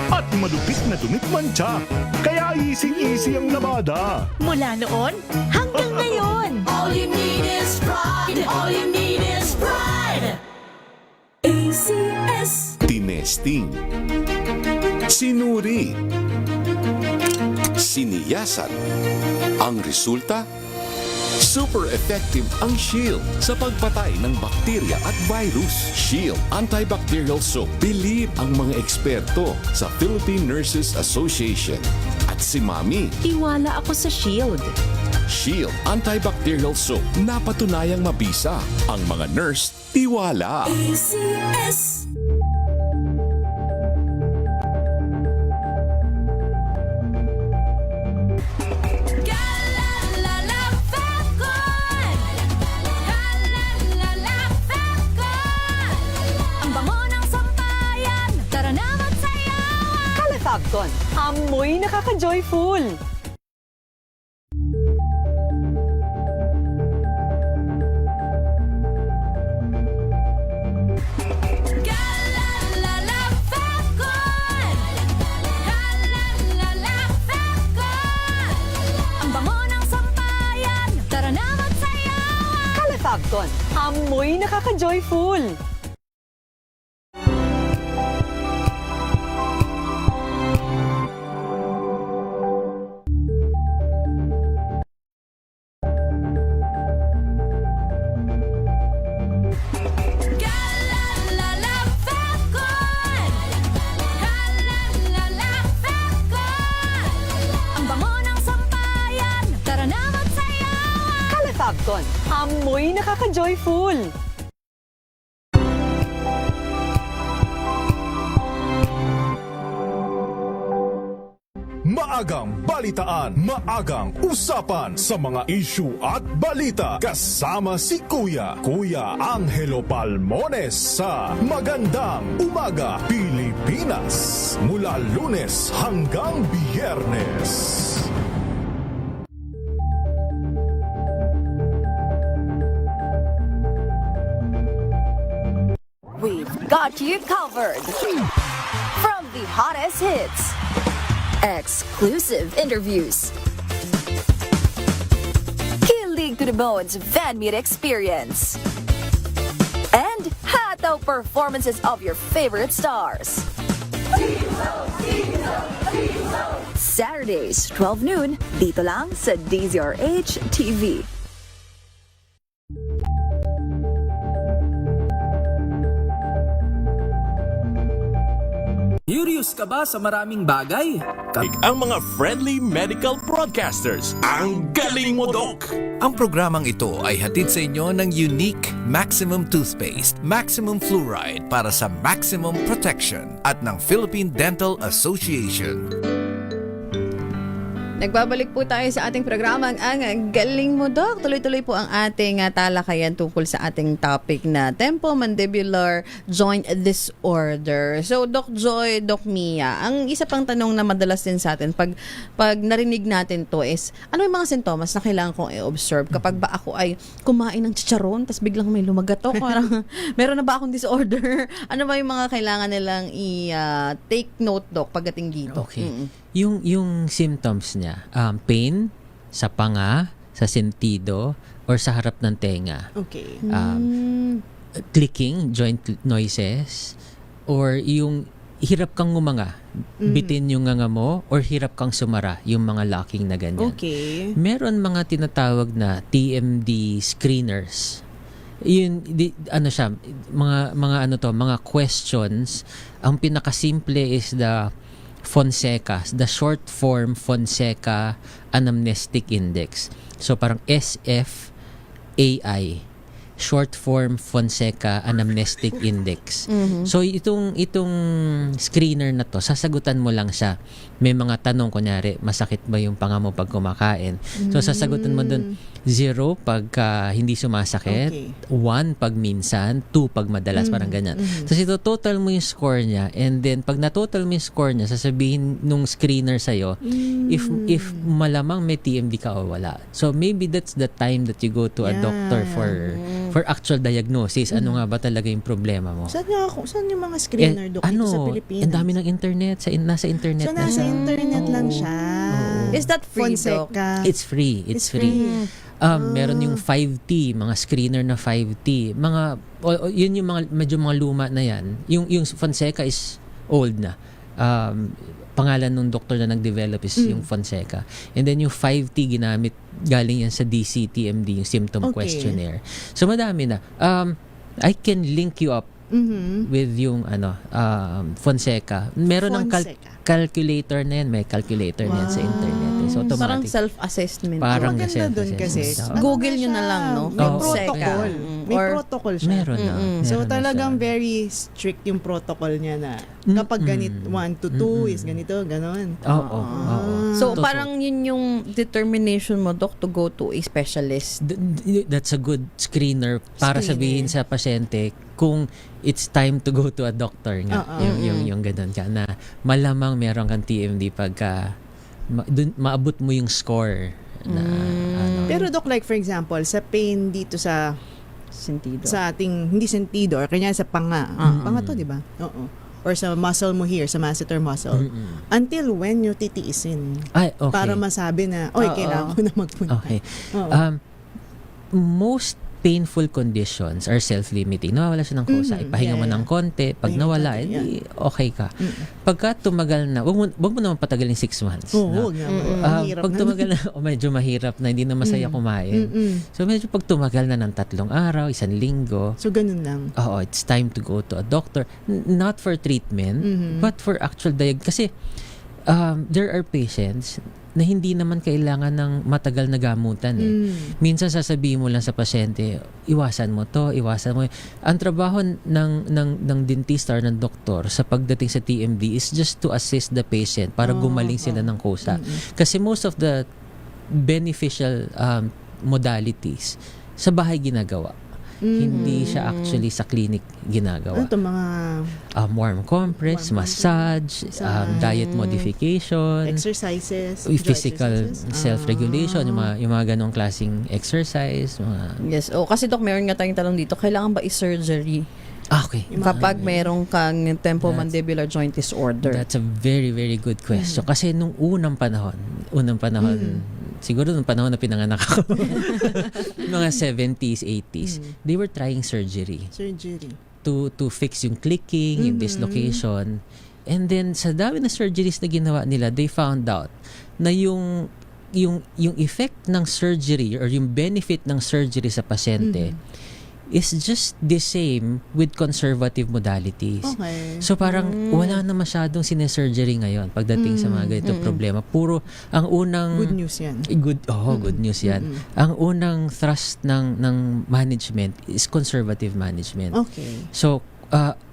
at malupit na dunit mancha. Kaya easy-easy ang labada. Mula noon hanggang ngayon! All you need is pride. All you need is pride. ACS. Tinesting, sinuri, siniyasan. Ang resulta, super effective ang Shield sa pagpatay ng bakterya at virus. Shield Antibacterial Soap. Believe ang mga eksperto sa Philippine Nurses Association. At si Mami, Tiwala ako sa Shield. Shield Antibacterial Soap. Napatunayang mabisa. Ang mga nurse, tiwala. Ang bango ng sampayan, tara na magsayawan. Calefabcon, amoy nakaka-joyful. Ang bango ng sampayan, tara na magsayawan. Calefabcon, amoy nakaka-joyful. Ang bango ng sampayan, tara na magsayawan. Calefabcon, amoy nakaka-joyful. Maagang balitaan, maagang usapan sa mga issue at balita. Kasama si Kuya Angelo Palmones sa Magandang Umaga Pilipinas. Mula Lunes hanggang Biyernes. We've got you covered. From the hottest hits, exclusive interviews, kilig to the bones fan meet experience, and hataw performances of your favorite stars. Saturdays, 12 noon, dito lang sa DZRH TV. Curious ka ba sa maraming bagay? Ang mga friendly medical broadcasters. Ang galing mo, Doc! Ang programang ito ay hatid sa inyo ng Unique Maximum Toothpaste, Maximum Fluoride para sa maximum protection at ng Philippine Dental Association. Nagbabalik po tayo sa ating programang Ang Galing Mo, Doc. Tuloy-tuloy po ang ating talakayan tungkol sa ating topic na temporomandibular joint disorder. So, Doc Joy, Doc Mia, ang isa pang tanong na madalas din sa atin pag narinig natin to is, ano yung mga sintomas na kailangan kong i-observe kapag ba ako ay kumain ng chicharon tapos biglang may lumagatok? Parang, meron na ba akong disorder? Ano ba yung mga kailangan nilang i-take note, Doc, pagdating dito? Okay. Yung symptoms niya, pain sa panga, sa sentido, or sa harap ng tenga. Okay. Clicking, joint noises, or yung hirap kang ngumanga, bitin yung nganga mo, or hirap kang sumara, yung mga locking na ganyan. Okay. Meron mga tinatawag na TMD screeners. Yun, mga questions. Ang pinakasimple is the Fonseca, the short form Fonseca Anamnestic Index. So parang SFAI, short form Fonseca Anamnestic Index. So itong screener na to, sasagutan mo lang siya. May mga tanong, kunyari, masakit ba yung panga mo pag kumakain? So sasagutan mo dun 0 pag hindi sumasakit, 1 pag minsan, 2 pag madalas, parang ganyan. Tapos ito total mo yung score niya, and then pag na-total mo yung score niya, sasabihin nung screener sa'yo if malamang may TMD ka o wala. So maybe that's the time that you go to a doctor for actual diagnosis. Ano nga ba talaga yung problema mo? Saan yung mga screener, Doc, dito sa Pilipinas? Ang dami ng internet, nasa internet so, nasa internet lang siya. Is that free, Doc? It's free. It's free. Meron yung 5T, mga screener na 5T. Yun yung medyo mga luma na yan. Yung Fonseca is old na. Pangalan ng doktor na nag-develop is yung Fonseca. And then yung 5T ginamit, galing yan sa DCTMD, yung symptom questionnaire. So madami na. I can link you up with yung Fonseca. Meron ng Fonseca. calculator na yan, may calculator na yan sa internet. So Parang automatic. self-assessment. Parang Ang ganda dun kasi. self-assessment. Google nyo na lang, no? May Oo. protocol. May Or- protocol siya. Meron na. So Meron na talagang siya. very strict yung protocol niya na kapag ganit 1 to 2 is ganito, ganon. Oo. So, parang yun yung determination mo, Doc, to go to a specialist. That's a good screener para sabihin sa pasyente kung it's time to go to a doctor nga. Yung ganun ka na malamang meron kang TMD pagka maabot mo yung score na Pero Doc, like for example, sa pain dito sa Sentido. sa ating, hindi sentido, or kanya sa panga. Panga to, di ba? Oo. Or sa muscle mo here, sa masseter muscle. Until when nyo titiisin? Ay, okay. Para masabi na, oy, kailangan ko na magpunta. Okay. Oo. Most painful conditions are self-limiting. Nawawala siya ng kusa. Ipahinga mo ng konti. Pag nawala, hindi okay ka. Pagka tumagal na, wag mo naman patagalin 6 months. Oo, Pag tumagal na, medyo mahirap na, hindi na masaya kumain. So medyo pag tumagal na ng 3 araw, 1 linggo. So ganun lang. Oo, it's time to go to a doctor. Not for treatment, but for actual diagnosis. Kasi there are patients na hindi naman kailangan ng matagal na gamutan Minsan sasabihin mo lang sa pasyente, iwasan mo to, iwasan mo. Ang trabaho ng dentista or ng doktor sa pagdating sa TMD is just to assist the patient para gumaling sila ng kusa. Kasi most of the beneficial modalities sa bahay ginagawa. Hindi siya actually sa clinic ginagawa. Ano to, mga warm compress, massage, diet modification, exercises, physical self-regulation, yung mga ganong klaseng exercise. Yes. Kasi Doc, meron nga tayong tanong dito, kailangan ba i-surgery? Okay. Kapag meron kang temporomandibular joint disorder. That's a very, very good question. Kasi nung unang panahon, siguro nung panahon na pinanganak ako, mga 70s, 80s, they were trying surgery. To fix yung clicking, yung dislocation. And then, sa dami na surgeries na ginawa nila, they found out na yung effect ng surgery or yung benefit ng surgery sa pasyente is just the same with conservative modalities. Okay. So parang wala na masyadong sinesurgery ngayon pagdating sa mga ganitong problema. Puro ang unang good news yan. Good news yan. Ang unang thrust ng management is conservative management. Okay. So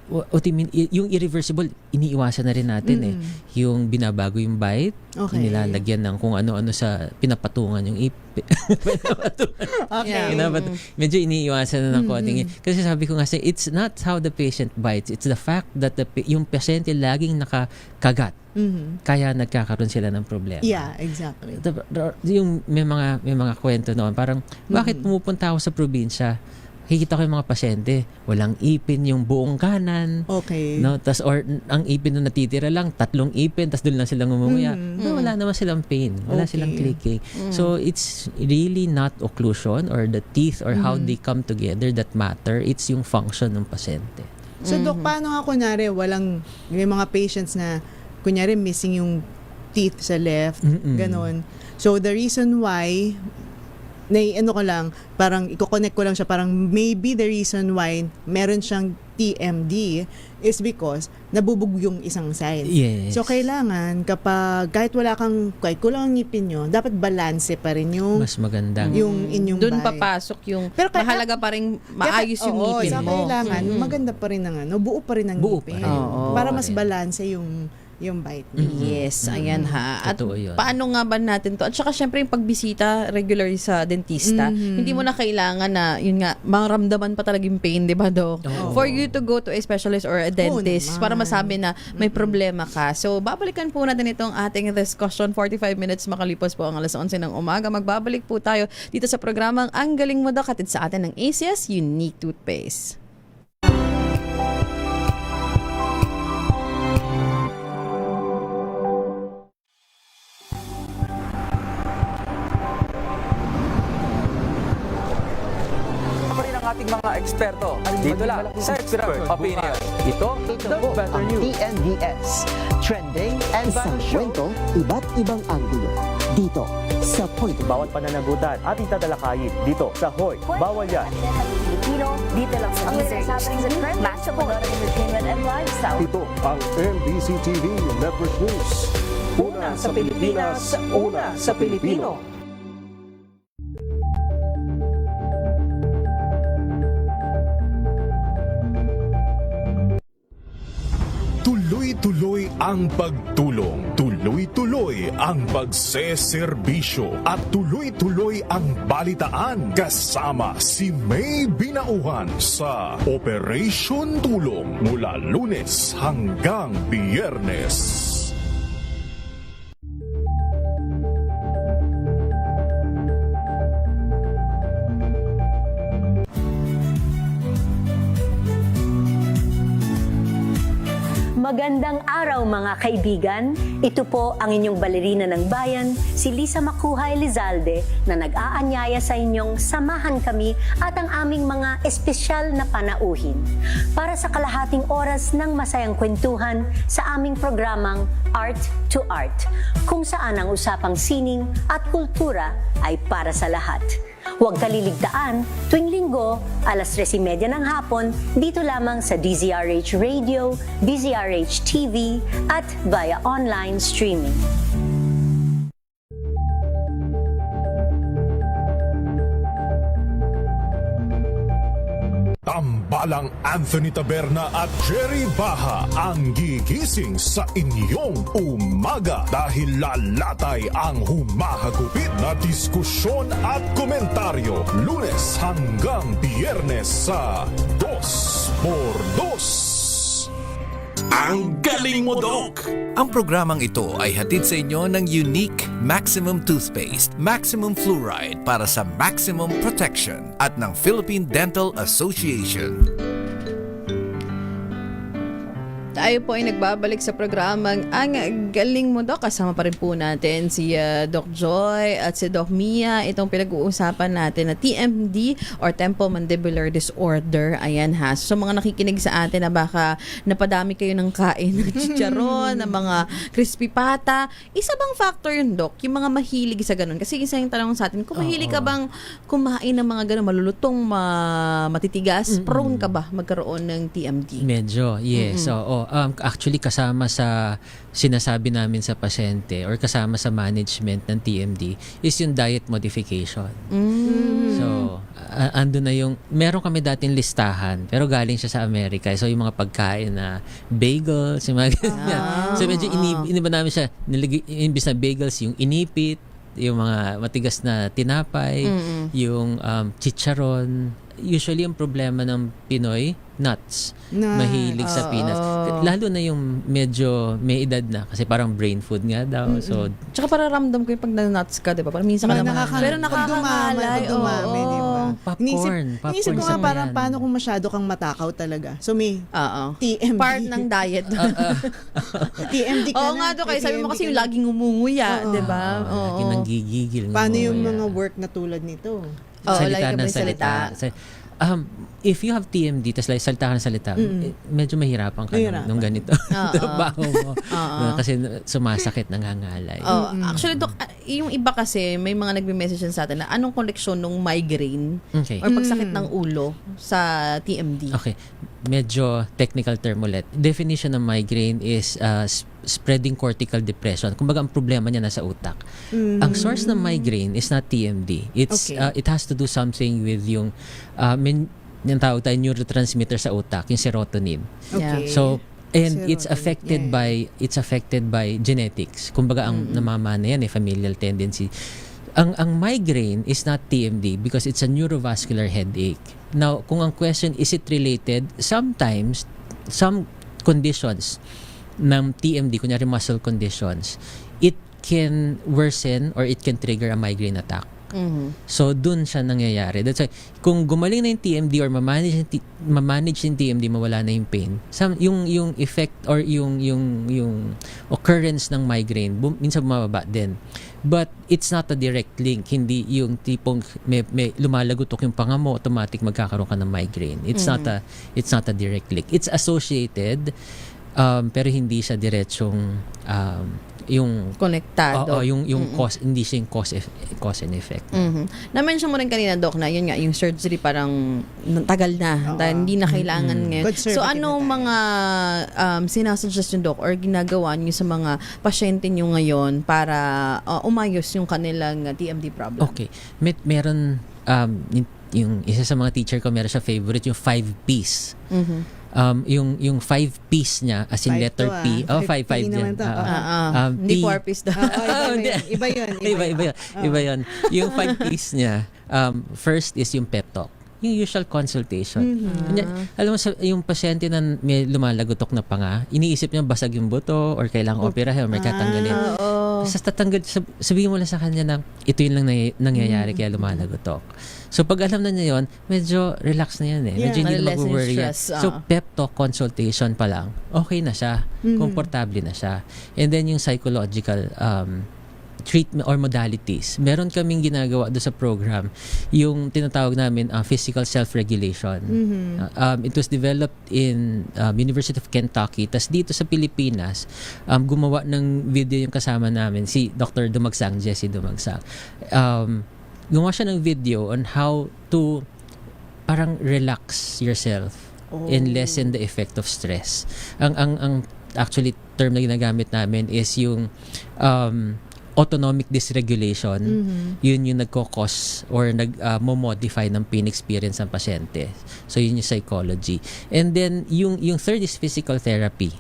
yung irreversible, iniiwasan na rin natin Yung binabago yung bite, nilalagyan ng kung ano-ano sa pinapatungan yung ipin. Medyo iniiwasan na ng konting. Kasi sabi ko nga it's not how the patient bites, it's the fact that yung pasyente laging nakakagat. Kaya nagkakaroon sila ng problema. Yeah, exactly. Yung may mga kwento noon, parang bakit pumupunta ako sa probinsya? Hikita ko yung mga pasyente, walang ipin yung buong kanan. Okay. No, or ang ipin na natitira lang, 3 ipin, tas doon lang silang umumuya. No, wala naman silang pain, wala silang clicking. So it's really not occlusion or the teeth or how they come together that matter. It's yung function ng pasyente. So Doc, paano nga kunyari may mga patients na kunyari missing yung teeth sa left, ganon. So the reason why parang i-connect ko lang siya, parang maybe the reason why meron siyang TMD is because nabubog yung isang side. Yes. So kailangan kahit kulang ang ngipin nyo, dapat balanse pa rin yung mas maganda yung inyong doon bite. papasok yung mahalaga pa rin maayos yung ngipin mo. Kailangan maganda pa rin buo pa rin ang ngipin. Para mas balanse yung bite niya. Yes, ayan ha. At Totoo yun. paano nga ba natin to? At saka syempre yung pagbisita regularly sa dentista, hindi mo na kailangan na, yun nga, maramdaman pa talaga yung pain, di ba, Doc? For you to go to a specialist or a dentist para masabi na may problema ka. So, babalikan po natin itong ating discussion. 45 minutes makalipas po ang 11:00 ng umaga. Magbabalik po tayo dito sa programang Ang Galing Mo, Doc, hatid sa atin ng ACS Unique Toothpaste. ating mga eksperto. Dito lang sa Expert Opinion. Ito, The Better News. TNVS. Trending and isang kwento, iba't ibang anggulo. Dito sa Point. Bawat pananagutan ating tatalakayin dito sa Hoy. Bawal yan. Pilipino, dito lang sa DZRH. Match of entertainment and lifestyle. Ito ang NBC TV Network News. Una sa Pilipinas, una sa Pilipino. Tuloy-tuloy ang pagtulong, tuloy-tuloy ang pagseserbisyo at tuloy-tuloy ang balitaan kasama si May Binauhan sa Operation Tulong mula Lunes hanggang Biyernes. Magandang araw mga kaibigan. Ito po ang inyong balerina ng bayan, si Lisa Makuhay Lizalde, na nag-aanyaya sa inyong samahan kami at ang aming mga espesyal na panauhin para sa kalahating oras ng masayang kwentuhan sa aming programang Art to Art, kung saan ang usapang sining at kultura ay para sa lahat. Huwag kaliligtaan, tuwing linggo, alas 3:30 ng hapon, dito lamang sa DZRH Radio, DZRH TV, at via online streaming. Tambalang Anthony Taberna at Jerry Baha ang gigising sa inyong umaga dahil lalatay ang humahagupit na diskusyon at komentaryo Lunes hanggang Biyernes sa 2x2. Ang galing mo, Doc! Ang programang ito ay hatid sa inyo ng Unique Maximum Toothpaste, Maximum Fluoride para sa maximum protection at ng Philippine Dental Association. Tayo po ay nagbabalik sa programang Ang Galing Mo, Doc. Kasama pa rin po natin si Doc Joy at si Doc Mia. Itong pinag-uusapan natin na TMD or Temple Mandibular Disorder. Ayan ha. So mga nakikinig sa atin na baka napadami kayo ng kain ng chicharon, ng mga crispy pata. Isa bang factor yun, Doc? Yung mga mahilig sa ganun. Kasi isa yung tanong sa atin, kung mahilig ka bang kumain ng mga ganun, malulutong, matitigas, prone ka ba magkaroon ng TMD? Medyo, yes. So, actually kasama sa sinasabi namin sa pasyente or kasama sa management ng TMD is yung diet modification. So, ando na yung, meron kami dating listahan pero galing siya sa Amerika. So, yung mga pagkain na bagels, yung mga ganyan. So, medyo iniba namin siya. Imbis na bagels, yung inipit, yung mga matigas na tinapay, yung chicharon. Usually, yung problema ng Pinoy, nuts. Mahilig sa peanuts. Lalo na yung medyo may edad na kasi parang brain food nga daw. So, tsaka pararamdam ko yung pag na-nuts ka, diba? Parang minsan ka naman. Pero nakakangalay. Dumami, diba? Popcorn. Inisip ko nga parang paano kung masyado kang matakaw talaga. So may TMD. Part ng diet. TMD ka Oo nga do, kayo sabi mo kasi yung laging umunguya, diba? laging nanggigigil. Paano yung mga work na tulad nito? Salita ng salita. If you have TMD, tas like, salita ka ng salita, medyo mahirapan ka nung ganito. Trabaho mo. Kasi sumasakit, nangangalay. Actually, Doc, yung iba kasi, may mga nagme-message sa atin na anong koneksyon ng migraine or pagsakit ng ulo sa TMD? Okay. Medyo technical term ulit. Definition ng migraine is spreading cortical depression. Kumbaga, ang problema niya nasa utak. Ang source ng migraine is not TMD. It has to do something with yung yung tawag tayo neurotransmitter sa utak, yung serotonin. Okay. So, and it's affected by genetics. Kumbaga, ang namamana yan, familial tendency. Ang migraine is not TMD because it's a neurovascular headache. Now, kung ang question, is it related? Sometimes, some conditions ng TMD, kunyari muscle conditions, it can worsen or it can trigger a migraine attack. So, dun siya nangyayari. That's why, kung gumaling na yung TMD or ma-manage yung TMD, mawala na yung pain, yung effect or yung occurrence ng migraine, minsan bumababa din. But it's not a direct link. Hindi yung tipong may lumalagotok yung panga mo, automatic magkakaroon ka ng migraine. It's not a direct link. It's associated, pero hindi siya diretsong yung Konektado. yung cause, hindi siya yung cause and effect. Na-mention mo rin kanina, Doc, na yun nga, yung surgery parang tagal na. Dahil hindi na kailangan ngayon. So, anong mga sinasuggest yung Doc or ginagawa niyo sa mga pasyente niyo ngayon para umayos yung kanilang TMD problem? Okay. Meron, yung isa sa mga teacher ko, meron siya favorite, yung 5Ps. Yung 5Ps niya, as in Five letter to, P. ah. 5 naman yan. to. Hindi 4 daw. Iba yun. Iba yun. Yung 5Ps niya, first is yung pep talk. Yung usual consultation. Alam mo, yung pasyente na may lumalagotok na panga, iniisip niya basag yung buto or kailangan operahin or may katanggalin. Sabihin mo lang sa kanya na ito yun lang nangyayari kaya lumalagotok. So pag alam na niya yun, medyo relax na yan eh. Medyo hindi na mag-worry yan. So pep talk consultation pa lang, okay na siya. Komportable na siya. And then yung psychological treatment or modalities. Meron kaming ginagawa doon sa program, yung tinatawag namin physical self-regulation. It was developed in University of Kentucky. Tas dito sa Pilipinas, gumawa ng video yung kasama namin, si Dr. Dumagsang, Jessie Dumagsang. Gumawa siya ng video on how to parang relax yourself and lessen the effect of stress. Ang actually term na ginagamit namin is yung autonomic dysregulation. Yun yung nagko-cause or nag-modify ng pain experience ng pasyente. So yun yung psychology. And then yung third is physical therapy.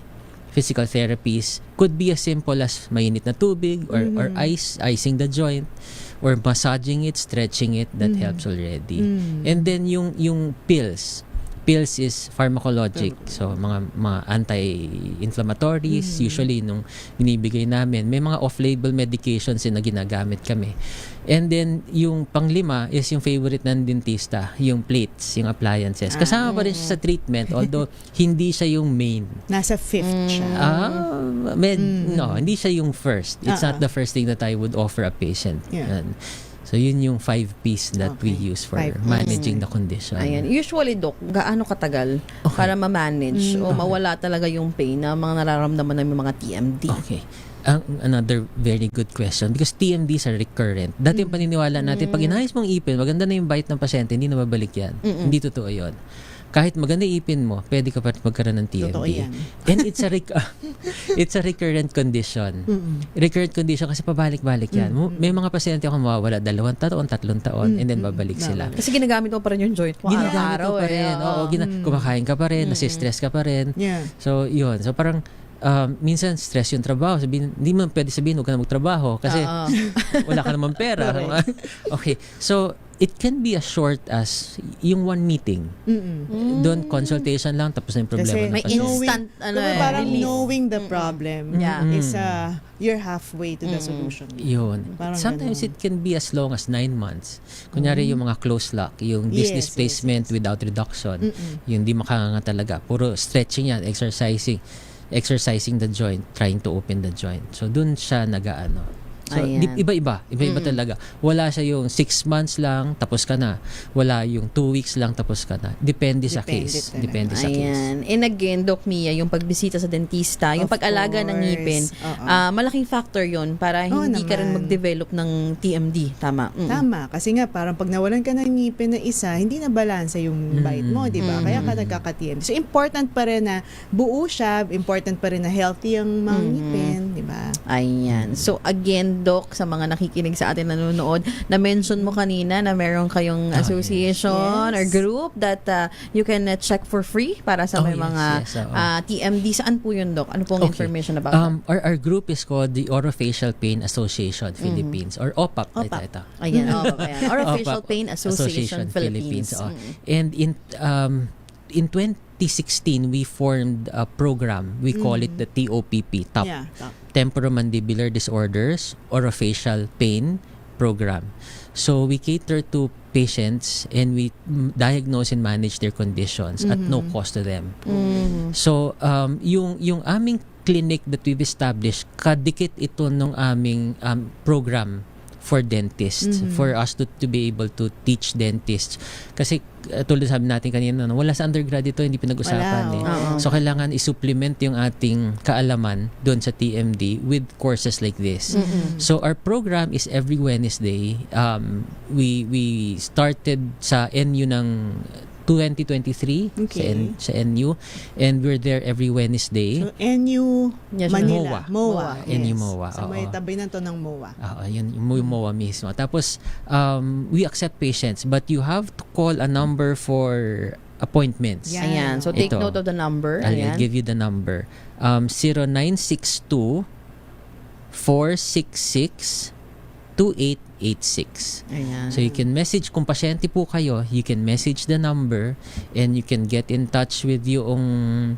Physical therapies could be as simple as mainit na tubig or icing the joint or massaging it, stretching it. That helps already. And then yung pills is pharmacologic. So, mga anti-inflammatories, usually nung binibigay namin. May mga off-label medications na ginagamit kami. And then, yung panglima is yung favorite ng dentista, yung plates, yung appliances. Kasama pa rin siya sa treatment, although hindi siya yung main. Nasa fifth siya. No, hindi siya yung first. It's not the first thing that I would offer a patient. Yeah. So, yun yung 5Ps that we use for managing the condition. Ayan. Usually, Doc, gaano katagal para ma-manage o mawala talaga yung pain na mga nararamdaman ng mga TMD? Okay. Another very good question because TMDs are recurrent. Dati yung paniniwala natin, pag inayos mong ipin, maganda na yung bite ng pasyente, hindi na babalik yan. Hindi totoo yun. Kahit maganda ipin mo, pwede ka pa magkaroon ng TMD. Totoo yan. And it's a recurrent condition. Recurrent condition kasi pabalik-balik yan. May mga pasyente ako mawawala 2 taon, 3 taon, and then babalik sila. Kasi ginagamit mo pa rin yung joint mo Ginagamit mo pa rin. Kumakain ka pa rin, nasistress ka pa rin. Yeah. So, yun. So, parang minsan stress yung trabaho. Hindi man pwede sabihin huwag ka na magtrabaho kasi wala ka naman pera. Okay. So, it can be as short as yung one meeting. Doon, consultation lang, tapos na yung problema. Kasi may instant parang relief. knowing the problem is you're halfway to the solution. Yun. Sometimes it can be as long as 9 months. Kunyari yung mga close lock, yung disc displacement without reduction, yung di makanganga talaga. Puro stretching yan, exercising the joint, trying to open the joint. So, dun siya nag-aano. So, iba-iba talaga. Wala siya yung 6 months lang, tapos ka na. Wala yung 2 weeks lang, tapos ka na. Depende sa case. Depende sa case. And again, Doc Mia, yung pagbisita sa dentista, yung pag-alaga ng ngipin, malaking factor yun para hindi ka rin mag-develop ng TMD. Tama. Tama. Kasi nga, parang pag nawalan ka ng ngipin na isa, hindi na balansa yung bite mo, di ba? Kaya ka nagkaka-TMD. So, important pa rin na buo siya, important pa rin na healthy ang mga ngipin, di ba? Ayan. So, again, Doc, sa mga nakikinig sa atin nanonood, na-mention mo kanina na meron kayong association or group that you can check for free para sa may mga TMD. Saan po yun, Doc? Ano pong information about that? Our group is called the Orofacial Pain Association Philippines or OPAP. Ito. Ayan, Orofacial Pain Association Philippines. And in 2016, we formed a program. We call it the TOPP, TOP. Temporomandibular Disorders Orofacial Pain Program. So, we cater to patients and we diagnose and manage their conditions at no cost to them. So, yung aming clinic that we've established, kadikit ito ng aming program for dentists, for us to be able to teach dentists. Kasi tulad sabi natin kanina, wala sa undergrad ito, hindi pinag-usapan Wala, eh. oo. So kailangan i-supplement yung ating kaalaman doon sa TMD with courses like this. So our program is every Wednesday. We started sa NU ng 2023 Okay. sa NU, and we're there every Wednesday. So, NU Yes, Manila. MOA. Yes. NU MOA, So, may oo. tabi na to ng MOA. Yun, yung MOA mismo. Tapos, we accept patients, but you have to call a number for appointments. Yeah. Ayan. So take Ito. note of the number. I'll Ayan. give you the number. 0962 466 2886. Ayan. So you can message, kung pasyente po kayo, you can message the number and you can get in touch with yung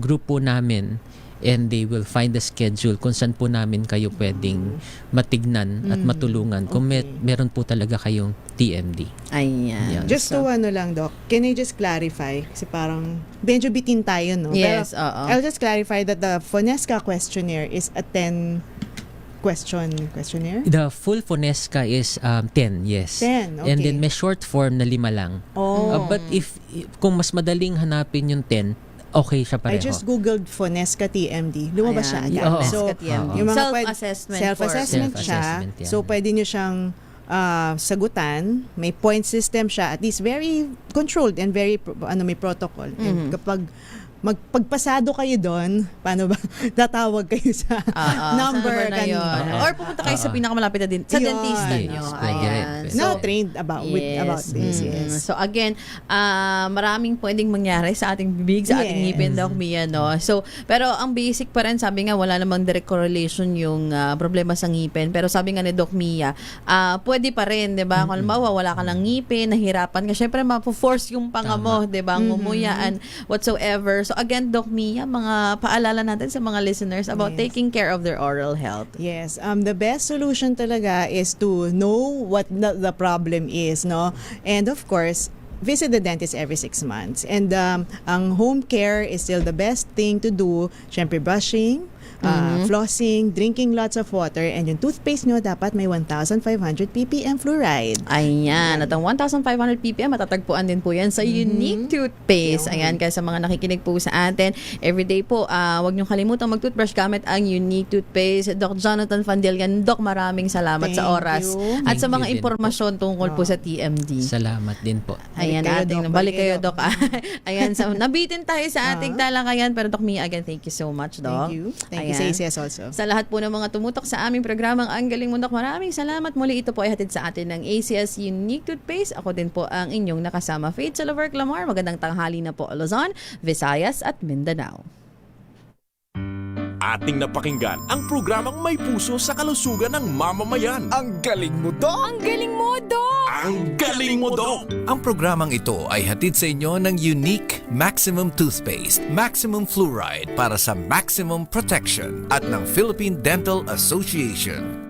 group po namin, and they will find the schedule kung saan po namin kayo pwedeng matignan at matulungan kung meron po talaga kayong TMD. Ayan. Yan. Just to lang, Doc, can I just clarify? Kasi parang medyo bitin tayo, no? Yes, Pero oo. I'll just clarify that the FONESCA questionnaire is a 10 questionnaire? The full FONESCA is 10, yes. 10, okay. And then may short form na 5 lang. Oh. But kung mas madaling hanapin yung 10, okay siya pareho. I just googled FONESCA TMD. Lumabas siya Ayan, agad. Oo. FONESCA TMD. yung mga Self-assessment self-assessment for- siya. Self-assessment yan. So, pwede nyo siyang sagutan. May point system siya. At least very controlled and very may protocol. And kapag pagpasado kayo doon, paano ba? Tatawag kayo sa number na yun. kanina. Or pupunta kayo sa pinakamalapit na sa Yun. dentista Yes, nyo. pwede rin, pwede. Now trained about this. Yes. So again, maraming pwedeng mangyari sa ating bibig, sa ating Yes. ngipin, Doc Mia, no? So, pero ang basic pa rin, sabi nga, wala namang direct correlation yung problema sa ngipin. Pero sabi nga ni Doc Mia, pwede pa rin, di ba? Kung halimbawa, wala ka ng ngipin, nahirapan ka, syempre mapo-force yung panga mo, di ba? Ngumuyaan, whatsoever. So again, Doc Mia, mga paalala natin sa mga listeners about taking care of their oral health. Yes, the best solution talaga is to know what the problem is, no? And of course, visit the dentist every 6 months. And ang home care is still the best thing to do. Syempre brushing, flossing, drinking lots of water, and yung toothpaste nyo dapat may 1,500 ppm fluoride. Ayan. At ang 1,500 ppm, matatagpuan din po yan sa Unique Toothpaste. Ayan, kaya sa mga nakikinig po sa atin, everyday po, huwag niyong kalimutan mag-toothbrush gamit ang Unique Toothpaste. Doc Jonathan Fandelian, Doc, maraming salamat sa oras. At sa Thank mga you din impormasyon tungkol po sa TMD. Salamat din po. Ayan, balik kayo, Doc. Ayan, so, nabitin tayo sa ating talakayan. Pero Doc Mia, again, thank you so much, Doc. Thank you. Thank you sa ACS also. Sa lahat po ng mga tumutok sa aming programang Ang Galing Mo, Doc, maraming salamat. Muli ito po ay hatid sa atin ng ACS Unique Toothpaste. Ako din po ang inyong nakasama, Faith Salaver Clamar. Magandang tanghali na po, Luzon, Visayas at Mindanao. Ating napakinggan ang programang may puso sa kalusugan ng mamamayan. Ang galing mo, Doc! Ang galing mo, Doc! Ang galing mo, Doc! Ang programang ito ay hatid sa inyo ng Unique Maximum Toothpaste, Maximum Fluoride para sa maximum protection at ng Philippine Dental Association.